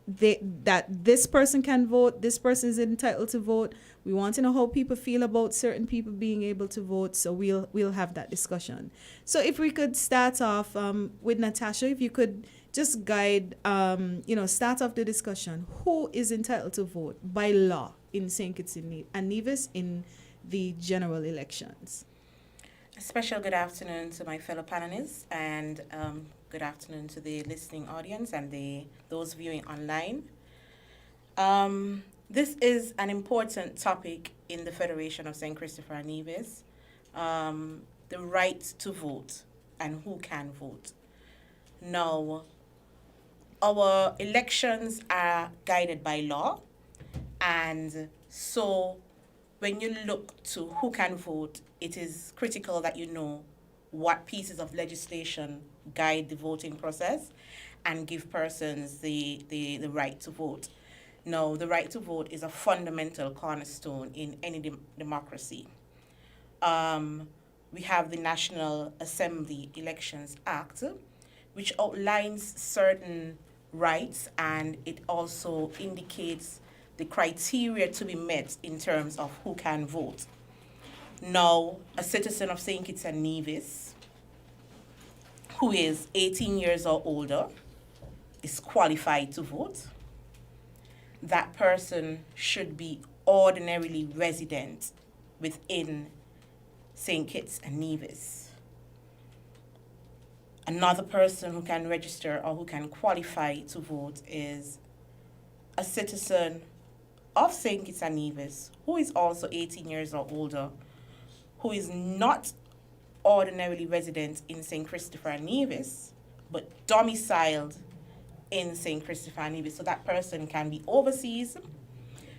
that this person can vote, this person is entitled to vote. We want to know how people feel about certain people being able to vote, so we'll have that discussion. So if we could start off with Natasha, if you could just guide, start off the discussion. Who is entitled to vote by law in St. Kitts and Nevis in the general elections? A special good afternoon to my fellow panelists, and good afternoon to the listening audience and those viewing online. This is an important topic in the Federation of St. Christopher and Nevis, the right to vote and who can vote. Now, our elections are guided by law, and so when you look to who can vote, it is critical that you know what pieces of legislation guide the voting process and give persons the right to vote. Now, the right to vote is a fundamental cornerstone in any democracy. We have the National Assembly Elections Act, which outlines certain rights, and it also indicates the criteria to be met in terms of who can vote. Now, a citizen of St. Kitts and Nevis who is 18 years or older is qualified to vote. That person should be ordinarily resident within St. Kitts and Nevis. Another person who can register or who can qualify to vote is a citizen of St. Kitts and Nevis who is also 18 years or older, who is not ordinarily resident in St. Christopher and Nevis, but domiciled in St. Christopher and Nevis. So that person can be overseas,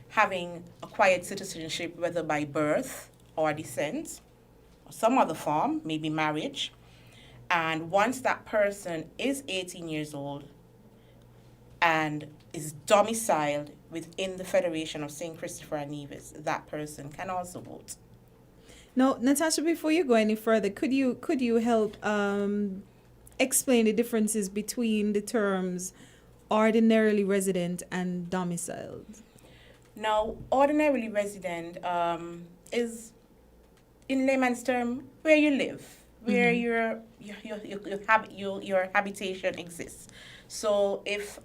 having acquired citizenship, whether by birth or descent, or some other form, maybe marriage. And once that person is 18 years old and is domiciled within the Federation of St. Christopher and Nevis, that person can also vote. Now, Natasha, before you go any further, could you help explain the differences between the terms ordinarily resident and domiciled? Now, ordinarily resident is, in layman's term, where you live, where your habitation exists. So if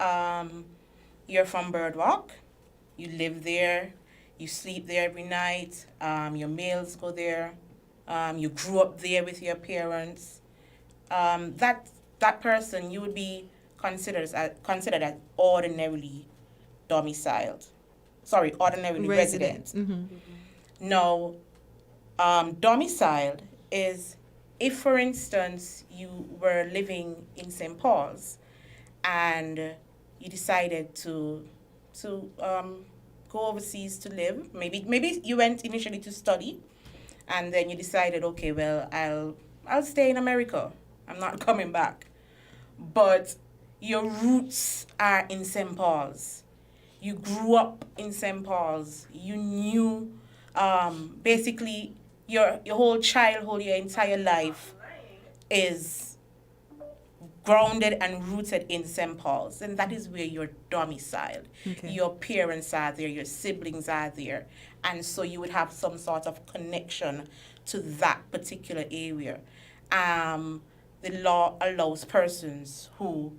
you're from Birdwalk, you live there, you sleep there every night, your meals go there, you grew up there with your parents, that person, you would be considered as ordinarily domiciled. Sorry, ordinarily resident. Mm-hmm. Now, domiciled is if, for instance, you were living in St. Paul's and you decided to go overseas to live. Maybe you went initially to study, and then you decided, okay, well, I'll stay in America. I'm not coming back. But your roots are in St. Paul's. You grew up in St. Paul's. You knew, basically, your whole childhood, your entire life is grounded and rooted in St. Paul's, and that is where you're domiciled. Okay. Your parents are there, your siblings are there, and so you would have some sort of connection to that particular area. The law allows persons who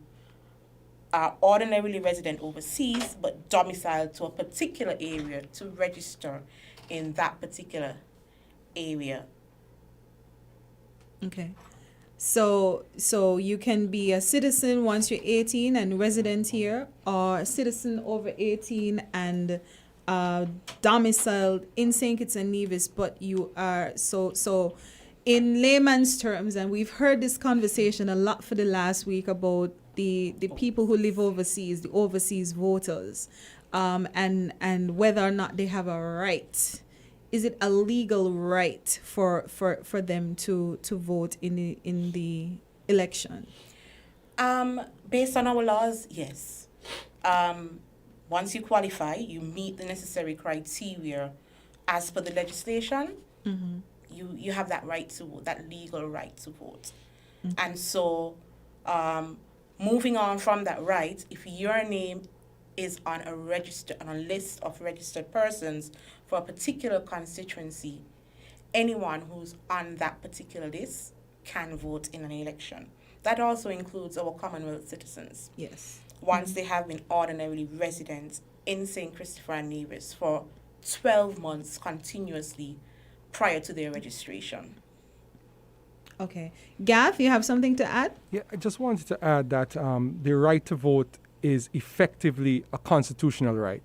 are ordinarily resident overseas but domiciled to a particular area to register in that particular area. Okay. So you can be a citizen once you're 18 and resident here, or a citizen over 18 and domiciled in St. Kitts and Nevis, but you are so in layman's terms, and we've heard this conversation a lot for the last week about the people who live overseas, the overseas voters, and whether or not they have a right. Is it a legal right for them to vote in the election? Based on our laws, yes. Once you qualify, you meet the necessary criteria as per the legislation. Mm-hmm. You have that right to vote, that legal right to vote. Okay. And so, moving on from that right, if your name is on a list of registered persons for a particular constituency, anyone who's on that particular list can vote in an election. That also includes our Commonwealth citizens. Yes. Once they have been ordinarily resident in St. Christopher and Nevis for 12 months continuously prior to their registration. Okay. Gav, you have something to add? Yeah, I just wanted to add that the right to vote is effectively a constitutional right.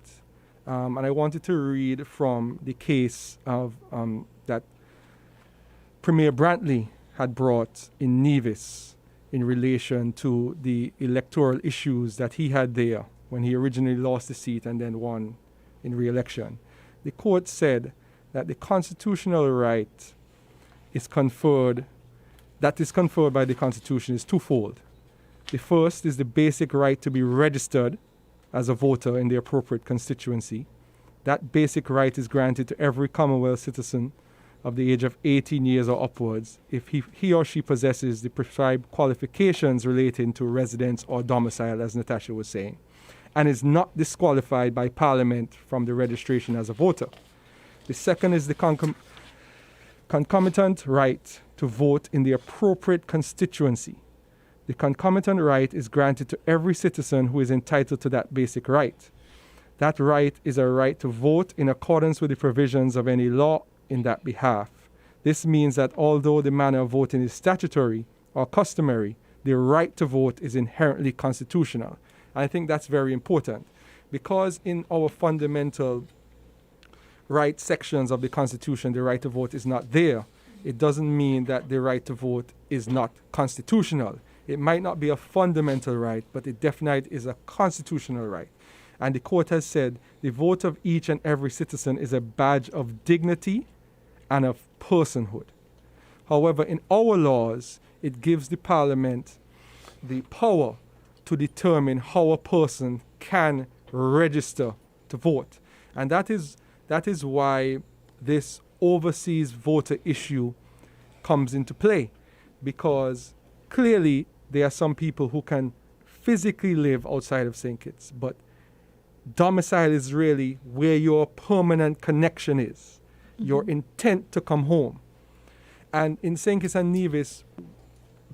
And I wanted to read from the case of that Premier Brantley had brought in Nevis in relation to the electoral issues that he had there when he originally lost the seat and then won in re-election. The court said that the constitutional right is conferred by the Constitution is twofold. The first is the basic right to be registered as a voter in the appropriate constituency. That basic right is granted to every Commonwealth citizen of the age of 18 years or upwards if he or she possesses the prescribed qualifications relating to residence or domicile, as Natasha was saying, and is not disqualified by Parliament from the registration as a voter. The second is the concomitant right to vote in the appropriate constituency. The concomitant right is granted to every citizen who is entitled to that basic right. That right is a right to vote in accordance with the provisions of any law in that behalf. This means that although the manner of voting is statutory or customary, the right to vote is inherently constitutional. And I think that's very important because in our fundamental right sections of the Constitution, the right to vote is not there. It doesn't mean that the right to vote is not constitutional. It might not be a fundamental right, but it definitely is a constitutional right. And the court has said the vote of each and every citizen is a badge of dignity and of personhood. However, in our laws, it gives the Parliament the power to determine how a person can register to vote. And that is why this overseas voter issue comes into play, because clearly there are some people who can physically live outside of St. Kitts, but domicile is really where your permanent connection is, your intent to come home. And in St. Kitts and Nevis,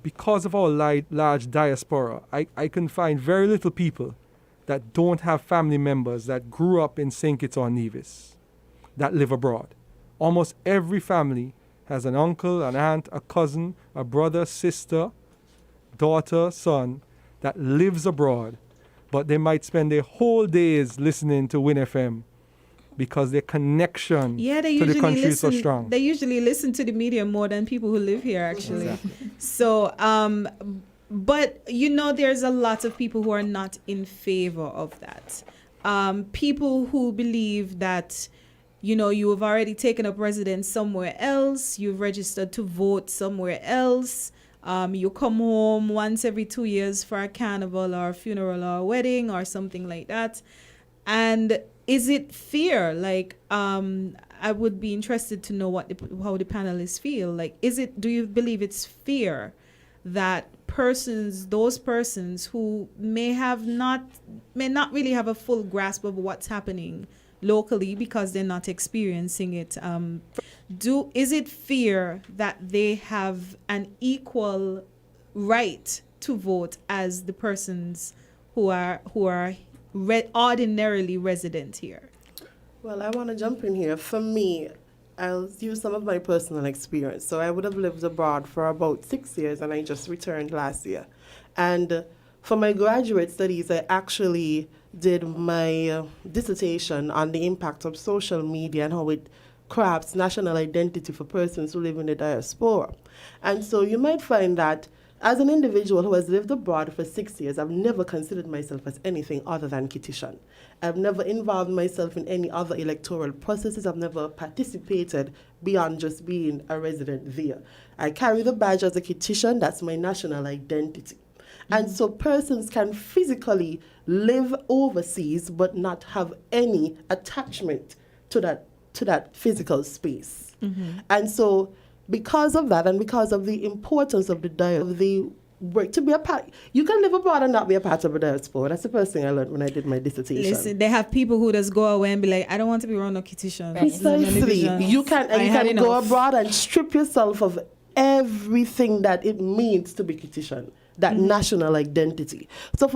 because of our large diaspora, I can find very little people that don't have family members that grew up in St. Kitts or Nevis that live abroad. Almost every family has an uncle, an aunt, a cousin, a brother, sister, daughter, son that lives abroad, but they might spend their whole days listening to Win FM because their connection to the country is so strong. They usually listen to the media more than people who live here, actually. Exactly. So, but there's a lot of people who are not in favor of that. People who believe that, you have already taken up residence somewhere else, you've registered to vote somewhere else, you come home once every 2 years for a carnival or a funeral or a wedding or something like that. And is it fear? I would be interested to know how the panelists feel. Do you believe it's fear that those persons who may not really have a full grasp of what's happening locally because they're not experiencing it, is it fear that they have an equal right to vote as the persons who are ordinarily resident here? Well, I want to jump in here. For me, I'll use some of my personal experience. So I would have lived abroad for about 6 years, and I just returned last year. And for my graduate studies, I actually did my dissertation on the impact of social media and how it crafts national identity for persons who live in the diaspora. And so you might find that as an individual who has lived abroad for 6 years, I've never considered myself as anything other than Kittitian. I've never involved myself in any other electoral processes. I've never participated beyond just being a resident there. I carry the badge as a Kittitian. That's my national identity. And so persons can physically live overseas but not have any attachment to that physical space. And so because of that and because of the importance of the work to be a part, you can live abroad and not be a part of a diaspora. That's the first thing I learned when I did my dissertation. Listen, they have people who just go away and be like, I don't want to be around no Kittitian. Precisely. You can go abroad and strip yourself of everything that it means to be Kittitian, that national identity. So